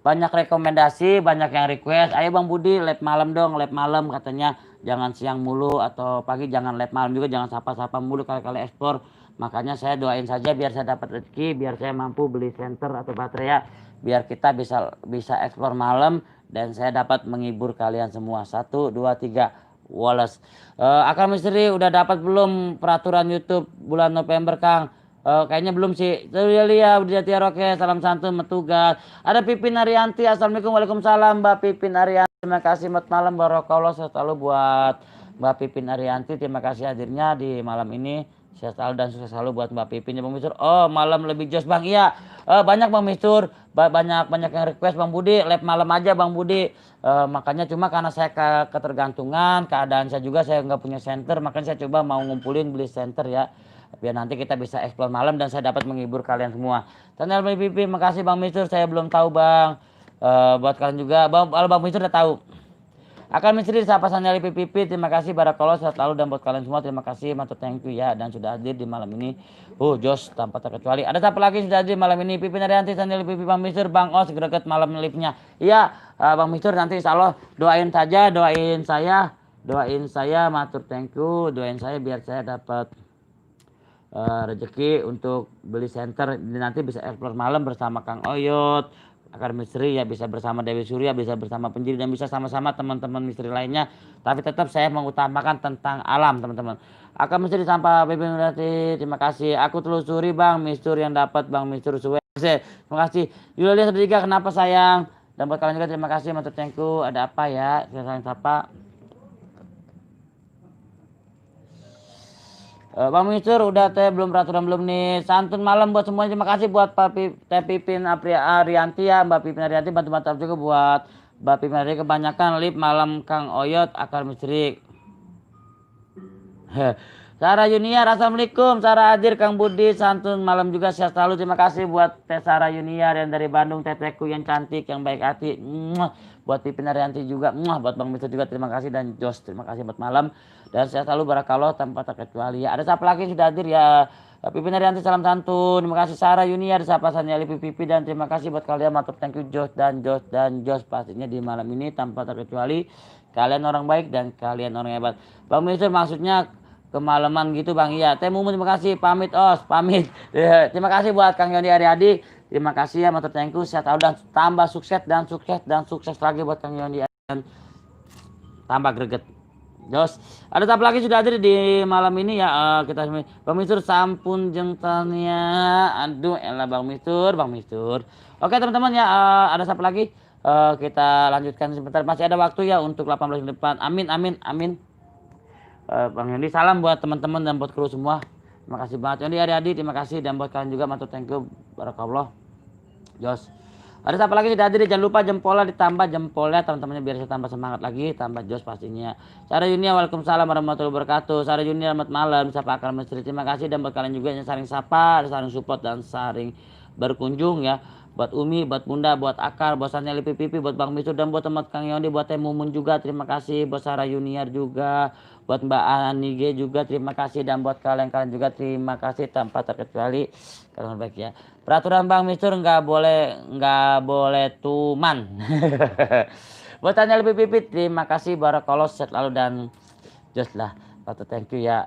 banyak rekomendasi, banyak yang request, ayo Bang Budi live malam dong, live malam katanya, jangan siang mulu atau pagi, jangan live malam juga, jangan sapa-sapa mulu kali-kali ekspor. Makanya saya doain saja biar saya dapat rezeki, biar saya mampu beli center atau baterai ya, biar kita bisa eksplor malam dan saya dapat menghibur kalian semua. 1, 2, 3 Wallace. Akal Misteri udah dapat belum peraturan YouTube bulan November Kang? Kayaknya belum sih. Lia udah Roke, salam santun metugas. Ada Pipin Arianti, assalamualaikum, waalaikumsalam Mbak Pipin Arianti. Terima kasih malam barokallah selalu buat Mbak Pipin Arianti. Terima kasih hadirnya di malam ini. Sehat selalu dan sukses selalu buat Mbak Pipin ya Bang Mistur. Oh malam lebih jos Bang. Iya banyak Bang Mistur. Banyak yang request Bang Budi. Live malam aja Bang Budi. Makanya cuma karena saya ketergantungan. Keadaan saya juga saya nggak punya center. Makanya saya coba mau ngumpulin beli center ya. Biar nanti kita bisa explore malam dan saya dapat menghibur kalian semua. Channel Mbak Pipin. Makasih Bang Mistur. Saya belum tahu Bang. Buat kalian juga. Bang Mistur udah tahu. Akan Misteri sapa Sanjali PPP, terima kasih Barakallah sehat selalu dan buat kalian semua terima kasih matur thank you ya dan sudah hadir di malam ini. Jos tanpa terkecuali. Ada siapa lagi sudah hadir malam ini? Pipin Arianti, Sanjali PP, Bang Mister, Bang Os greget malam live-nya. Iya, Bang Mister nanti insyaallah doain saja, doain saya matur thank you, doain saya biar saya dapat rezeki untuk beli center nanti bisa explore malam bersama Kang Oyot. Akar Misteri ya bisa bersama Dewi Surya, bisa bersama Penjiri dan bisa sama-sama teman-teman misteri lainnya. Tapi tetap saya mengutamakan tentang alam teman-teman. Akar Misteri sampai BB Nurati, terima kasih. Aku telusuri Bang Mistur yang dapat Bang Mistur Suwe. Terima kasih. Yulia Sedika kenapa sayang? Dan buat kalian juga terima kasih matur thanku. Ada apa ya? Saya sayang sapa. Bang Mistur udah teh belum peraturan belum nih. Santun malam buat semuanya. Terima kasih buat Teh Pipin Arianti ya, Mbak Pipin Arianti bantu juga buat Mbak Pipin Arianti kebanyakan lip malam Kang Oyot Akar Misteri. Sarah Yuniar, assalamualaikum. Sarah hadir Kang Budi, santun malam juga sehat selalu. Terima kasih buat Teh Sarah Yuniar yang dari Bandung, tetehku yang cantik, yang baik hati. Buat Pipin Arianti juga, buat Bang Mister juga terima kasih dan Jos terima kasih buat malam dan sehat selalu barakallah tanpa terkecuali. Ya, ada siapa lagi yang sudah hadir ya? Pipin Arianti salam santun. Terima kasih Sarah Yuniar, siapa Sanyali Pipi dan terima kasih buat kalian matur thank you Jos dan Jos pastinya di malam ini tanpa terkecuali. Kalian orang baik dan kalian orang hebat. Bang Mister maksudnya kemalaman gitu Bang. Iya, Teh Mumun terima kasih pamit pamit. Terima kasih buat Kang Yoni Ariadi. Terima kasih ya matur thank you sehat selalu dan tambah sukses lagi buat Kang Yoni dan tambah greget. Jos, ada siapa lagi sudah hadir di malam ini ya kita Bang Mistur sampun jengtalnya. Aduh, elah Bang Mistur. Oke teman-teman ya ada siapa lagi? Kita lanjutkan sebentar masih ada waktu ya untuk 18 menit depan. Amin. Bang Yondi salam buat teman-teman dan buat kru semua. Terima kasih banget Yondi Ariadi, terima kasih dan buat kalian juga matur thank you barakallah. Jos. Ada siapa lagi sudah hadir jangan lupa jempolnya ditambah jempolnya teman-temannya biar saya tambah semangat lagi tambah jos pastinya. Sarah Yunia waalaikumsalam warahmatullahi wabarakatuh. Sarah Yunia selamat malam sapa Akal Misteri terima kasih dan buat kalian juga yang saling sapa, saling support dan saling berkunjung ya. Buat Umi, buat Bunda, buat Akar, buat Saneli Pipi, buat Bang Mistur dan buat teman Kang Yondi, buat Teh Mumun juga terima kasih, buat Sarah Yuniar juga, buat Mbak Anige juga terima kasih dan buat kalian juga terima kasih tanpa terkecuali. Kalian baik ya. Peraturan Bang Mistur nggak boleh tuman. Buat Saneli Pipi terima kasih barakallah sehat lalu dan just lah. Thank you ya.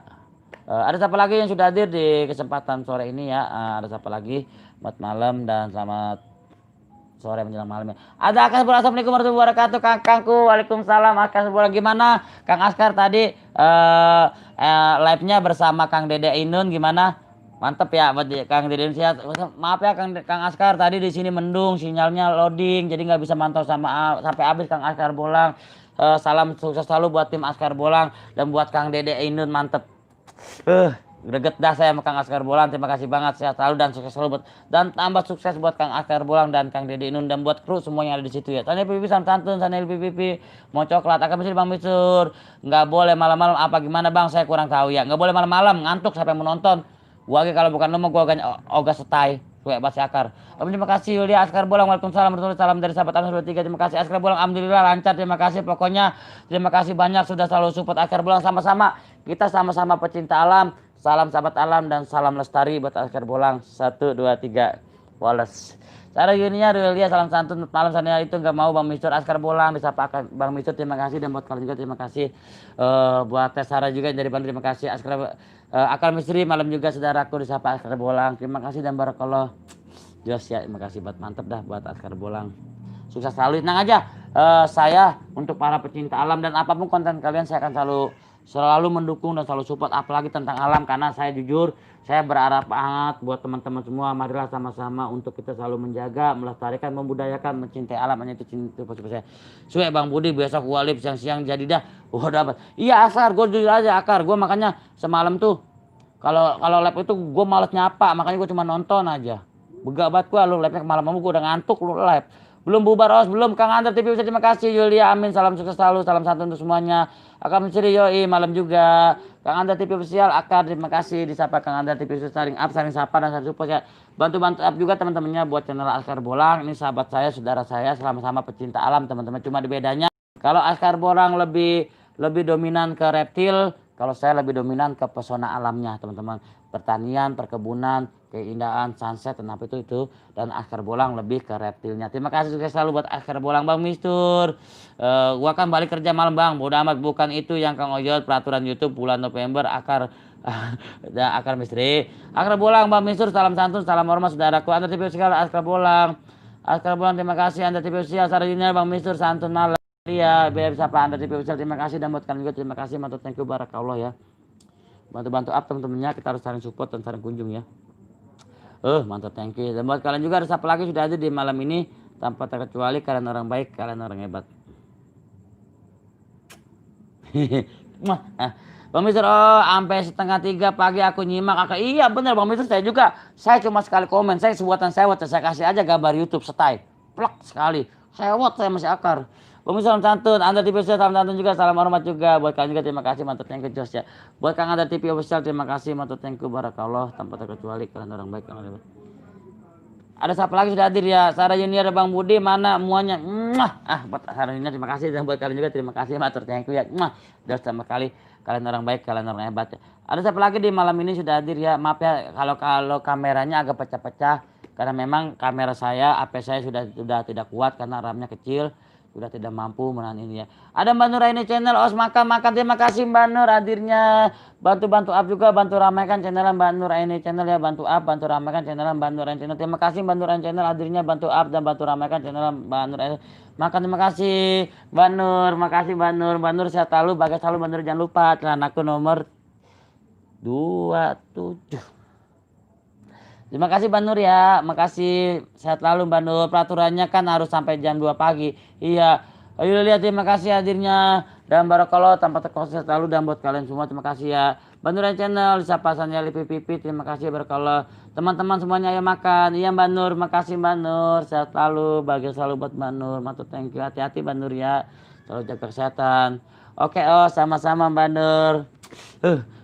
Ada siapa lagi yang sudah hadir di kesempatan sore ini ya? Ada siapa lagi? Selamat malam dan selamat sore menjelang malam ya. Ada Askar, assalamualaikum warahmatullahi wabarakatuh. Kangku, waalaikumsalam. Askar gimana? Kang Askar tadi live-nya bersama Kang Dede Inun gimana? Mantep ya buat Kang Dede Inun sehat. Maaf ya Kang Askar tadi di sini mendung, sinyalnya loading, jadi nggak bisa mantau sampai habis Kang Askar Bolang. Salam sukses selalu buat tim Askar Bolang dan buat Kang Dede Inun mantep. Greget dah saya sama Kang Askar Bolang. Terima kasih banget sehat selalu dan sukses selalu buat dan tambah sukses buat Kang Askar Bolang dan Kang Dede Inun dan buat kru semua yang ada di situ ya. Sanel Pipi santun, Sanel Pipi mau coklat akan mesti Bang Mistur. Nggak boleh malam-malam apa gimana Bang? Saya kurang tahu ya. Nggak boleh malam-malam ngantuk sampai menonton. Gua kalau bukan lu mau gua oga setai. Kayak Basi Akar. Terima kasih Yulia Askar Bolang. Waalaikumsalam warahmatullahi wabarakatuh. Salam dari sahabat Anas 23. Terima kasih Askar Bolang. Alhamdulillah lancar. Terima kasih pokoknya. Terima kasih banyak sudah selalu support Askar Bolang sama-sama. Kita sama-sama pecinta alam. Salam sahabat alam dan salam lestari buat Askar Bolang. 1 2 3. Wallace. Sarah Yunia Yulia salam santun malam sana itu nggak mau Bang Mistur Askar Bolang disapa Bang Mistur terima kasih dan buat kalian juga terima kasih. Buat Teh Sarah juga dari Bandung terima kasih Askar Akal Misteri malam juga saudaraku disapa Askar Bolang terima kasih dan barakallah. Jos ya terima kasih buat mantep dah buat Askar Bolang. Sukses selalu. Tenang aja. Saya untuk para pecinta alam dan apapun konten kalian saya akan selalu mendukung dan selalu support, apalagi tentang alam, karena saya jujur saya berharap banget buat teman-teman semua, marilah sama-sama untuk kita selalu menjaga, melestarikan, membudayakan, mencintai alam. Hanya itu cinta saya. Suwe Bang Budi besok gua live siang-siang jadi dah. Wah dapat. Iya Akar, gue jujur aja Akar, gue makanya semalam tuh kalau live itu gue males nyapa, makanya gue cuma nonton aja. Begak banget gue, lu live-nya malam-malam gue udah ngantuk lu live. Belum bubar os, belum Kang Andra TV. Terima kasih Yulia, amin, salam sukses selalu, salam santun untuk semuanya. Akar Mencuri Yoi malam juga. Kang Andra TV official Akar, terima kasih disapa Kang Andra TV official, saling up, saling sapa dan saling support ya. Bantu up juga teman-temannya buat channel Akar Bolang. Ini sahabat saya, saudara saya, sama-sama pecinta alam teman-teman. Cuma di bedanya kalau Akar Bolang lebih dominan ke reptil, kalau saya lebih dominan ke pesona alamnya teman-teman. Pertanian, perkebunan, keindahan, sunset, dan apa itu. Dan Akar Bolang lebih ke reptilnya. Terima kasih sukses selalu buat Akar Bolang Bang Mistur. Gua kan balik kerja malam Bang. Bodoh amat, bukan itu yang Kang Oyot peraturan YouTube bulan November. Akar Akar Misteri. Akar Bolang Bang Mistur, salam santun, salam hormat saudaraku. Anda TV sekali Akar Bolang. Akar Bolang terima kasih. Anda TV official Sarjina Bang Mistur, santun malam. Iya, biar bisa Pak Anda TV official, terima kasih, dan buat kalian juga terima kasih, mantap, thank you, barakallah ya. Bantu up teman-temannya, kita harus saling support dan saling kunjung ya. Mantap, thank you. Dan buat kalian juga ada siapa lagi sudah ada di malam ini, tanpa terkecuali kalian orang baik, kalian orang hebat. Bang Mister, sampai 2:30 pagi aku nyimak. Iya bener Bang Mister, saya juga. Saya cuma sekali komen, saya sebuatan sewot, saya kasih aja gambar YouTube setai. Plak sekali. Sewot saya masih Akar. Bang Mister salam santun, Anda TV official salam santun juga, salam hormat juga. Buat kalian juga terima kasih, mantap, thank you Jos ya. Buat Kang Anda TV official terima kasih, mantap, thank you, barakallah, tanpa terkecuali kalian orang baik, kalian hebat. Ada siapa lagi sudah hadir ya? Sarah Junior, Bang Budi, mana muanya? Buat Sarah Junior terima kasih, dan buat kalian juga terima kasih, matur thank you ya. Udah sama kali, kalian orang baik, kalian orang hebat ya. Ada siapa lagi di malam ini sudah hadir ya? Maaf ya kalau kameranya agak pecah-pecah, karena memang kamera saya, HP saya sudah tidak kuat karena RAM-nya kecil, sudah tidak mampu menahan ini ya. Ada Mbak Nur ini channel Os makan, terima kasih Mbak Nur hadirnya. Bantu up juga, bantu ramaikan channel Mbak Nur ini channel ya, bantu up, bantu ramaikan channel Mbak Nur ini channel. Terima kasih Mbak Nur ini channel hadirnya, bantu up dan bantu ramaikan channel Mbak Nur ini makan. Terima kasih Mbak Nur, makasih Mbak Nur. Mbak Nur sehat selalu, bahagia selalu Mbak Nur, jangan lupa celanaku nomor 27. Terima kasih Mbak Nur ya, makasih, sehat selalu Mbak Nur. Peraturannya kan harus sampai jam 2 pagi. Iya, ayo lihat, terima kasih hadirnya, dan barakallah, tanpa terkonsep selalu, dan buat kalian semua terima kasih ya. Mbak Nur channel, disapa Sanya Lipi, terima kasih, barakallah. Teman-teman semuanya ayo makan. Iya Mbak Nur, makasih Mbak Nur, sehat selalu, bahagia selalu buat Mbak Nur, mantap, thank you, hati-hati Mbak Nur ya, selalu jaga kesehatan. Oke, sama-sama Mbak Nur.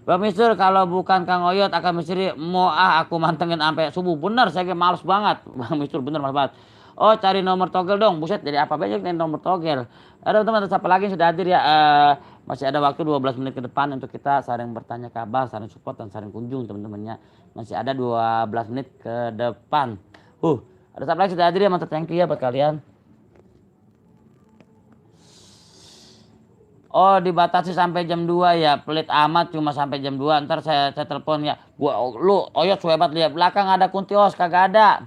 Bang Mister, kalau bukan Kang Oyot akan misteri mau aku mantengin sampai subuh. Bener, saya males banget. Bang Mister bener males banget. Cari nomor togel dong. Buset, jadi apa banyak nih nomor togel. Ada teman-teman siapa lagi yang sudah hadir ya? Masih ada waktu 12 menit ke depan untuk kita saling bertanya kabar, saling support dan saling kunjung teman-temannya. Masih ada 12 menit ke depan. Ada siapa lagi sudah hadir ya? Mantap, thank you ya buat kalian. Dibatasi sampai jam 2 ya, pelit amat, cuma sampai jam 2. Ntar saya telepon ya. Lu Oyot hebat, lihat belakang ada Kuntios, kagak ada.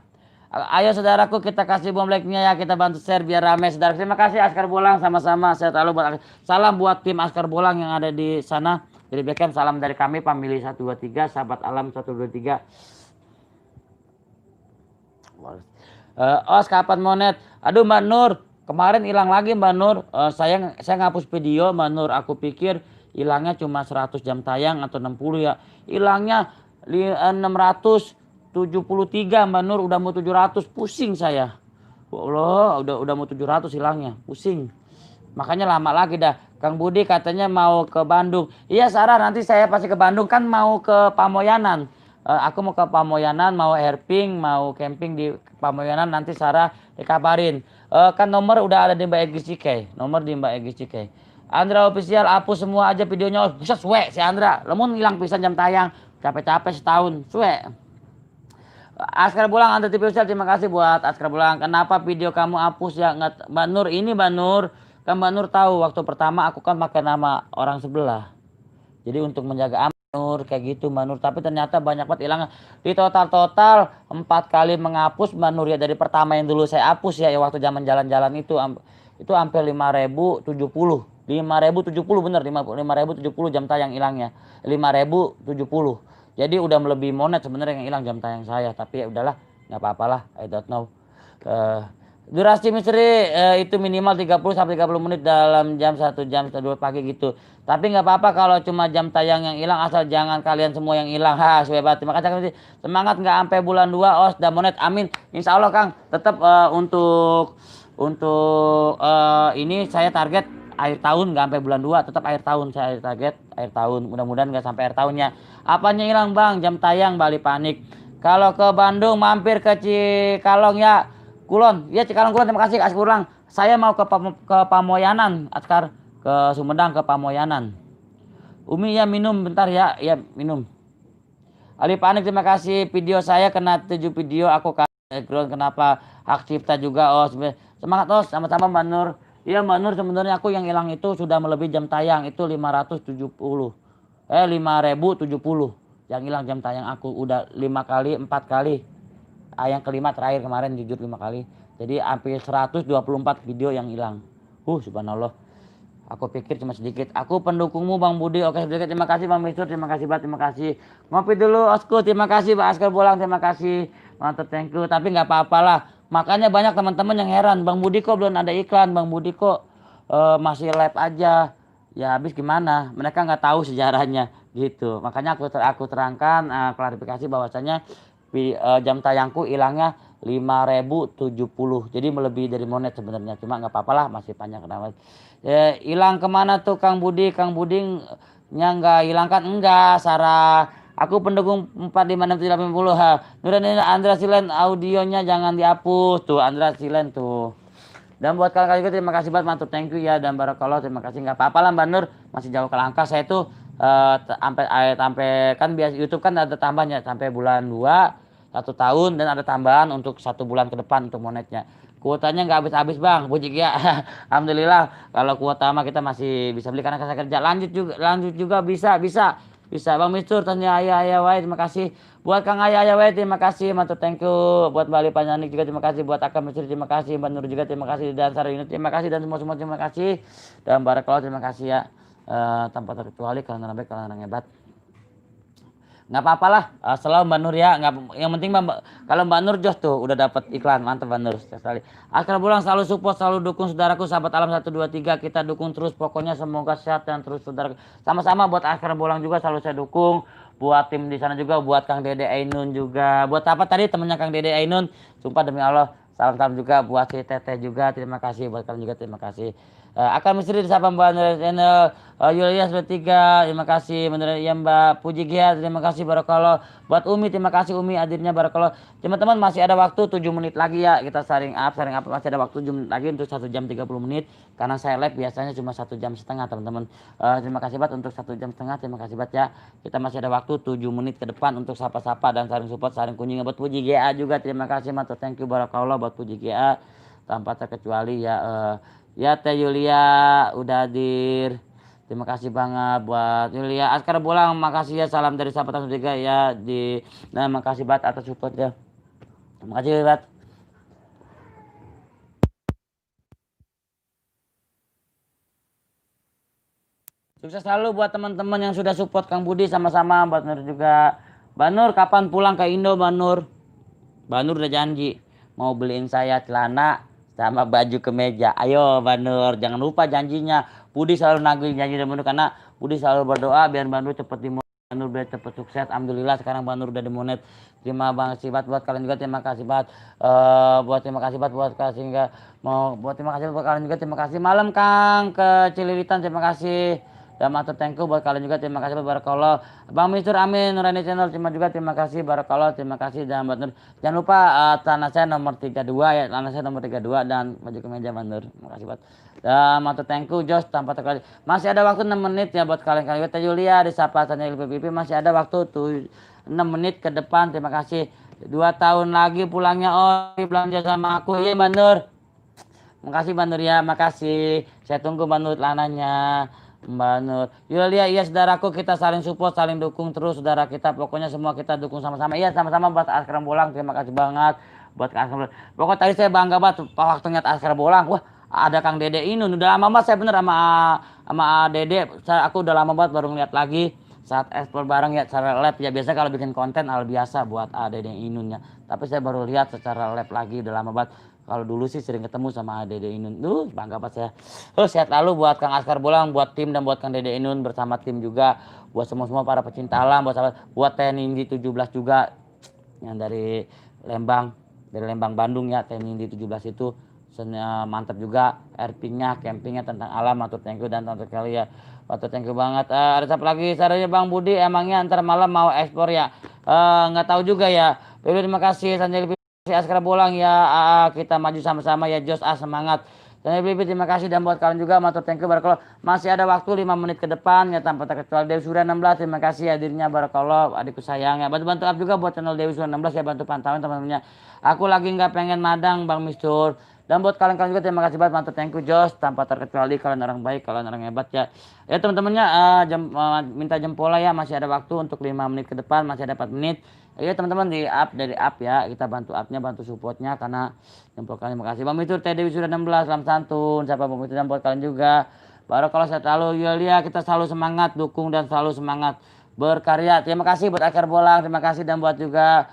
Ayo saudaraku, kita kasih bom like-nya ya, kita bantu share biar rame saudara. Terima kasih Akar Bolang, sama-sama. Saya tahu buat salam buat tim Akar Bolang yang ada di sana. Jadi Beckham, salam dari kami family 123, sahabat alam 123. Kapan monet? Aduh Mbak Nur, kemarin hilang lagi Mbak Nur. Saya ngapus video Mbak Nur. Aku pikir hilangnya cuma 100 jam tayang atau 60 ya. Hilangnya 673 Mbak Nur, udah mau 700, pusing saya. Allah, udah mau 700 hilangnya, pusing. Makanya lama lagi dah. Kang Budi katanya mau ke Bandung. Iya Sarah, nanti saya pasti ke Bandung, kan mau ke Pamoyanan. Aku mau ke Pamoyanan, mau herping, mau camping di Pamoyanan, nanti Sarah dikabarin. Kan nomor udah ada di Mbak Egy Cike. Nomor di Mbak Egy Cike. Andra official, hapus semua aja videonya. Bisa suwe si Andra. Lemun hilang pisan jam tayang. Capek-capek setahun. Suwe. Akar Bolang, Andra TV official, terima kasih buat Akar Bolang. Kenapa video kamu hapus ya? Mbak Nur, ini Mbak Nur. Kan Mbak Nur tahu waktu pertama aku kan pakai nama orang sebelah. Jadi untuk menjaga aman, Nur kayak gitu Mbak Nur, tapi ternyata banyak banget hilang di total 4 kali menghapus Mbak Nur ya. Dari pertama yang dulu saya hapus ya, waktu zaman jalan-jalan itu hampir 5.070 bener, 5.070 jam tayang hilangnya, 5.070. Jadi udah melebihi monet sebenarnya yang hilang jam tayang saya, tapi ya udahlah, nggak apa-apalah, I don't know. Durasi misteri itu minimal 30 sampai 30 menit dalam jam 1 jam 2 pagi gitu. Tapi nggak apa-apa kalau cuma jam tayang yang hilang, asal jangan kalian semua yang hilang. Hebat. Terima kasih Kang. Semangat nggak sampai bulan 2 os dan monet. Amin. Insya Allah Kang. Tetap untuk ini saya target akhir tahun, nggak sampai bulan 2, tetap akhir tahun saya target akhir tahun. Mudah-mudahan nggak sampai akhir tahunnya. Apanya hilang Bang? Jam tayang Bali Panik. Kalau ke Bandung mampir ke Cikalong ya. Kulon, ya Cikalong Kulon, terima kasih Askar Pulang. Saya mau ke Pamoyanan, Askar, ke Sumedang ke Pamoyanan. Umi ya minum bentar ya minum. Ali Panik, terima kasih. Video saya kena 7 video, aku kenapa hak cipta juga. Oh semangat oh, sama-sama Mbak Nur. Iya Mbak Nur, sebenarnya aku yang hilang itu sudah melebihi jam tayang itu 570. 5.070 yang hilang jam tayang aku udah 4 kali. Yang kelima terakhir kemarin jujur 5 kali. Jadi hampir 124 video yang hilang. Subhanallah. Aku pikir cuma sedikit. Aku pendukungmu Bang Budi. Oke sedikit. Terima kasih Bang Mistur. Terima kasih Pak. Terima kasih. Ngopi dulu Osku. Terima kasih Pak Askar Bolang. Terima kasih. Mantap, thank you. Tapi nggak apa-apalah. Makanya banyak teman-teman yang heran. Bang Budi kok belum ada iklan. Bang Budi kok masih live aja. Ya habis gimana? Mereka nggak tahu sejarahnya gitu. Makanya aku terangkan klarifikasi bahwasanya jam tayangku hilangnya 5.070. Jadi melebihi dari monet sebenarnya. Cuma nggak apa-apalah, masih panjang kenapa. Hilang kemana tuh Kang Budi? Kang Budi nya nggak hilang kan? Enggak, Sarah. Aku pendukung 45680. Nurani Andra Silen, audionya jangan dihapus. Tuh Andra Silen tuh. Dan buat kalian juga terima kasih banget, mantap, thank you ya, dan barakallah, terima kasih. Nggak apa-apa lah Mbak Nur, masih jauh ke langkah. Saya tuh sampai kan biasa YouTube kan ada tambahnya sampai bulan 2 1 tahun, dan ada tambahan untuk 1 bulan ke depan untuk monetnya. Kuotanya nggak habis-habis Bang, puji ya. Alhamdulillah, kalau kuota mah kita masih bisa beli karena saya kerja. Lanjut juga bisa Bang Mistur, tanya ayah wae, terima kasih. Buat Kang Ayah wae, terima kasih, mantap, thank you. Buat Mbak Ali Panyanik juga terima kasih. Buat Akam Mistur terima kasih. Mbak Nur juga terima kasih. Dan Sarah Yunus terima kasih. Dan semua terima kasih. Dan barakallah terima kasih ya. Tanpa terkecuali kalian orang baik, kalian orang hebat. Nggak apa-apalah, selalu Mbak Nur ya. Yang penting kalau Mbak Nur jos tuh udah dapat iklan, mantap Mbak Nur sekali. Askar Pulang selalu support, selalu dukung saudaraku, sahabat alam 123. Kita dukung terus, pokoknya semoga sehat dan terus saudara. Sama-sama buat Askar Pulang juga selalu saya dukung. Buat tim di sana juga, buat Kang Dede Ainun juga. Buat apa tadi temennya Kang Dede Ainun? Sumpah demi Allah, salam-salam juga buat si Teteh juga. Terima kasih buat kalian juga, terima kasih. Akan misteri disapa Mbak channel Yulias 3, terima kasih. Bener ya Mbak Puji Gia, terima kasih barakallah. Buat Umi, terima kasih Umi hadirnya barakallah. Teman-teman masih ada waktu 7 menit lagi ya, kita sharing up masih ada waktu 7 menit lagi untuk 1 jam 30 menit karena saya live biasanya cuma 1 jam setengah teman-teman. Terima kasih banget untuk 1 jam setengah, terima kasih banget ya. Kita masih ada waktu 7 menit ke depan untuk sapa-sapa dan saling support, saling kunjungan. Buat Puji GA juga terima kasih, mantap, thank you barakallah buat Puji GA tanpa terkecuali ya. Ya Teh Yulia udah hadir. Terima kasih banget buat Yulia. Askar Pulang, makasih ya, salam dari sahabat 123 ya nah makasih banget atas supportnya. Terima kasih banget. Sukses selalu buat teman-teman yang sudah support Kang Budi, sama-sama buat Nur juga. Mbak Nur kapan pulang ke Indo Mbak Nur? Mbak Nur udah janji mau beliin saya celana sama baju kemeja. Ayo Mbak Nur, jangan lupa janjinya. Budi selalu nagih janji Mbak Nur karena Budi selalu berdoa biar Mbak Nur cepat di Mbak Nur biar cepat sukses. Alhamdulillah sekarang Mbak Nur udah di monet. Terima kasih banget buat kalian juga, terima kasih banget. Terima kasih banget buat kasih enggak mau terima kasih buat kalian juga, terima kasih. Malam Kang ke Cililitan, terima kasih. Dan mantap, thank you buat kalian juga, terima kasih barakallah. Bang Mistur amin, Nurani channel terima kasih barakallah, terima kasih. Dan buat Nur jangan lupa tanah saya nomor 32 ya, tanah saya nomor 32 dan baju kemeja Mbak Nur. Terima kasih buat. Dan mantap, thank you Jos tanpa terkali. Masih ada waktu 6 menit ya buat kalian Teh Yulia disapa tanya LPPP, masih ada waktu tuh 6 menit ke depan. Terima kasih. 2 tahun lagi pulangnya belanja sama aku ya Mbak Nur. Makasih Mbak Nur ya, makasih. Saya tunggu Mbak Nur lananya. Mbak Nur. Yulia, iya saudaraku, kita saling support, saling dukung terus saudara kita. Pokoknya semua kita dukung sama-sama. Iya sama-sama buat Askara Bolang. Terima kasih banget buat Kang Askara Bolang. Pokoknya tadi saya bangga banget waktu ngeliat Askara Bolang. Wah, ada Kang Dede Inun. Udah lama banget saya bener sama Dede. Aku udah lama banget baru ngeliat lagi saat explore bareng ya secara live ya. Biasa kalau bikin konten hal biasa buat Dede Inun ya. Tapi saya baru lihat secara live lagi udah lama banget. Kalau dulu sih sering ketemu sama Dede Inun. Bangga banget saya. Sehat lalu buat Kang Askar Bolang, buat tim dan buat Kang Dede Inun bersama tim juga. Buat semua para pecinta alam, buat TNI 17 juga yang dari Lembang Bandung ya. TNI 17 itu mantap juga RP-nya, campingnya tentang alam. Matur thank you dan tonton kali ya. Matur thank you banget. Ada siapa lagi? Sarannya Bang Budi, emangnya antar malam mau ekspor ya? Nggak tahu juga ya. Terima kasih Sanjay Askara Bolang ya. Kita maju sama-sama ya Jos, semangat. Dan terima kasih dan buat kalian juga matur thank you barakallah. Masih ada waktu 5 menit ke depan ya tanpa terkecuali Dewi Surya 16. Terima kasih hadirnya barakallah adikku sayang ya. Bantu-bantu up juga buat channel Dewi Surya 16 ya, bantu pantauan teman-temannya. Aku lagi nggak pengen madang Bang Mistur. Dan buat kalian juga terima kasih banget matur thank you Jos, tanpa terkecuali kalian orang baik, kalian orang hebat ya. Ya teman-temannya minta jempol ya, masih ada waktu untuk 5 menit ke depan, masih ada 4 menit. Ya teman-teman dari up ya, kita bantu upnya, bantu supportnya karena jempol kalian. Terima kasih Bang Mitur, TDW sudah 16, salam santun, siapa Bang Mitur dan buat kalian juga. Baru kalau saya selalu Yulia, kita selalu semangat dukung dan selalu semangat berkarya. Terima kasih buat Askara Bolang, terima kasih dan buat juga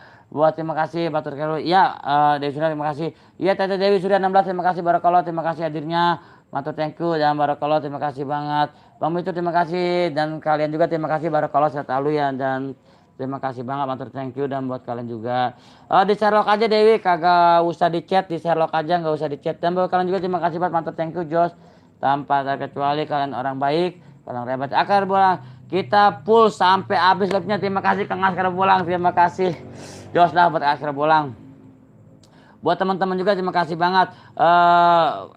terima kasih Batur Kero. Ya Dewi Surya terima kasih. Iya Tete Dewi Surya 16 terima kasih barakallah, terima kasih hadirnya. Matur thank you dan barakallah terima kasih banget. Bang Mitur terima kasih dan kalian juga terima kasih barakallah selalu ya dan terima kasih banget matur thank you dan buat kalian juga. Di Sherlock aja Dewi, kagak usah di chat, di Sherlock aja nggak usah di chat. Dan buat kalian juga terima kasih banget matur thank you Jos. Tanpa terkecuali kalian orang baik, kalian hebat. Askara Bolang kita full sampai habis live-nya. Terima kasih Kang Askara Bolang, terima kasih Jos lah buat Askara Bolang. Buat teman-teman juga terima kasih banget.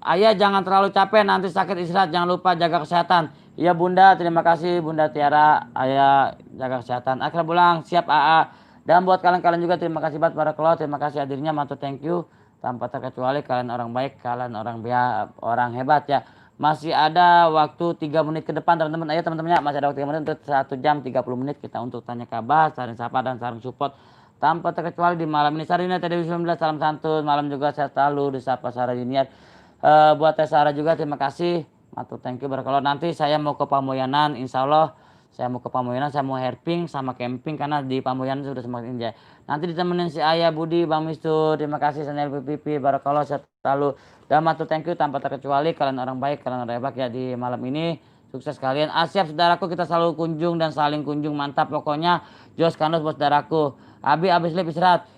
Ayah jangan terlalu capek nanti sakit, istirahat, jangan lupa jaga kesehatan. Iya Bunda, terima kasih Bunda Tiara. Ayah jaga kesehatan. Askara Bolang siap AA. Dan buat kalian juga terima kasih banget barakallah, terima kasih hadirnya, matur thank you. Tanpa terkecuali kalian orang baik, kalian orang hebat ya. Masih ada waktu 3 menit ke depan teman-teman. Ayo teman-temannya masih ada waktu 3 menit untuk 1 jam 30 menit kita untuk tanya kabar, saling sapa dan saling support. Tanpa terkecuali di malam ini Sarina TDW 19 salam santun, malam juga saya selalu disapa Sarah Junior. Buat Teh Sarah juga terima kasih, matur thank you barakallah. Nanti saya mau ke Pamoyanan, insya Allah saya mau ke Pamoyanan, saya mau herping sama camping karena di Pamoyanan sudah semakin injak. Nanti ditemenin si Ayah Budi, Bang Mistur, terima kasih Sanel PPP barakallah saya selalu. Dan matur thank you tanpa terkecuali kalian orang baik, kalian orang hebat ya di malam ini. Sukses kalian. Siap saudaraku, kita selalu kunjung dan saling kunjung, mantap pokoknya. Jos Kandos buat saudaraku. Abis live istirahat.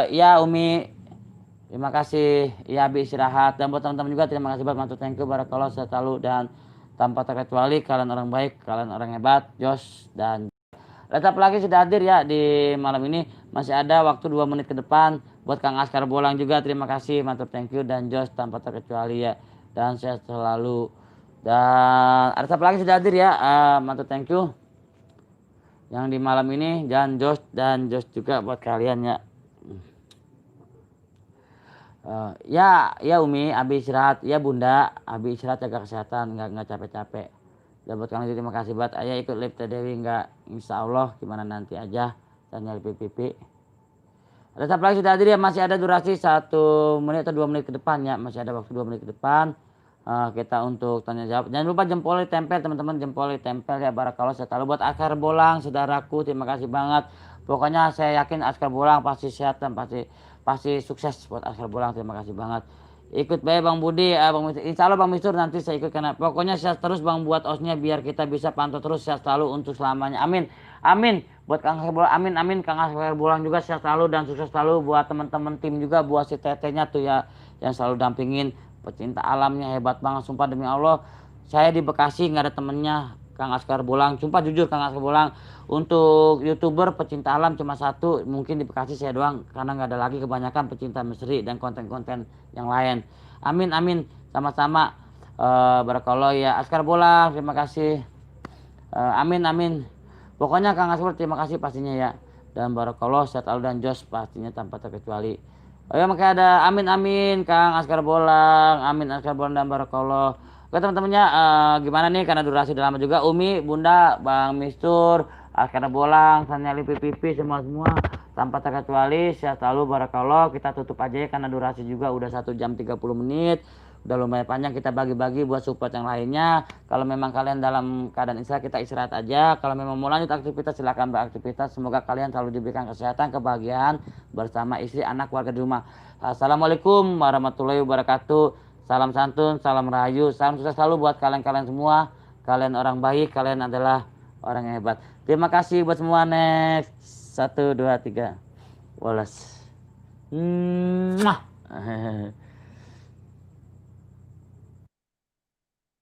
Ya Umi, terima kasih. Ya Abi istirahat. Dan buat teman-teman juga terima kasih banget. Matur thank you barakallah selalu dan tanpa terkecuali kalian orang baik, kalian orang hebat. Jos dan tetap lagi sudah hadir ya di malam ini. Masih ada waktu 2 menit ke depan. Buat Kang Askara Bolang juga terima kasih, matur thank you dan Jos tanpa terkecuali ya. Dan saya selalu. Dan ada siapa lagi sudah hadir ya, matur thank you yang di malam ini dan Jos juga buat kalian ya. Ya Umi, Abi istirahat ya Bunda, Abi istirahat jaga kesehatan, nggak capek-capek. Dan buat kalian terima kasih buat Ayah ikut live Dewi nggak, insya Allah gimana nanti aja tanya PPP. Ada siapa lagi sudah hadir ya, masih ada durasi 1 menit atau 2 menit ke depan ya, masih ada waktu 2 menit ke depan. Kita untuk tanya jawab. Jangan lupa jempol ditempel teman-teman, jempol ditempel ya barakallah selalu. Buat Askara Bolang saudaraku terima kasih banget. Pokoknya saya yakin Askara Bolang pasti sehat dan pasti sukses buat Askara Bolang, terima kasih banget. Ikut baik Bang Budi, Bang Mistur. Insya Allah Bang Mistur nanti saya ikut karena pokoknya sehat terus Bang buat osnya biar kita bisa pantau terus sehat selalu untuk selamanya. Amin. Amin. Buat Kang Askara Bolang, amin. Kang Askara Bolang juga sehat selalu dan sukses selalu buat teman-teman tim juga, buat si tetenya tuh ya yang selalu dampingin. Pecinta alamnya hebat banget, sumpah demi Allah. Saya di Bekasi nggak ada temennya Kang Askara Bolang, sumpah jujur Kang Askara Bolang. Untuk YouTuber pecinta alam cuma 1, mungkin di Bekasi saya doang karena nggak ada lagi, kebanyakan pecinta misteri dan konten-konten yang lain. Amin sama-sama. Barakallah ya Askara Bolang, terima kasih. Amin. Pokoknya Kang Askara terima kasih pastinya ya. Dan barakallah sehat selalu dan Jos pastinya tanpa terkecuali. Oh ya makanya ada amin Kang Askara Bolang, amin Askara Bolang dan barakallah. Oke teman-temannya, gimana nih karena durasi udah lama juga. Umi, Bunda, Bang Mistur, Askara Bolang, Sanyali Pipi, semua tanpa terkecuali sehat selalu barakallah. Kita tutup aja ya karena durasi juga udah 1 jam 30 menit. Udah lumayan panjang, kita bagi-bagi buat support yang lainnya. Kalau memang kalian dalam keadaan istirahat, kita istirahat aja. Kalau memang mau lanjut aktivitas, silakan beraktivitas. Semoga kalian selalu diberikan kesehatan, kebahagiaan bersama istri, anak, keluarga di rumah. Assalamualaikum warahmatullahi wabarakatuh. Salam santun, salam rahayu, salam sukses selalu buat kalian-kalian semua. Kalian orang baik, kalian adalah orang yang hebat. Terima kasih buat semua. Next 1, 2, 3. Woles.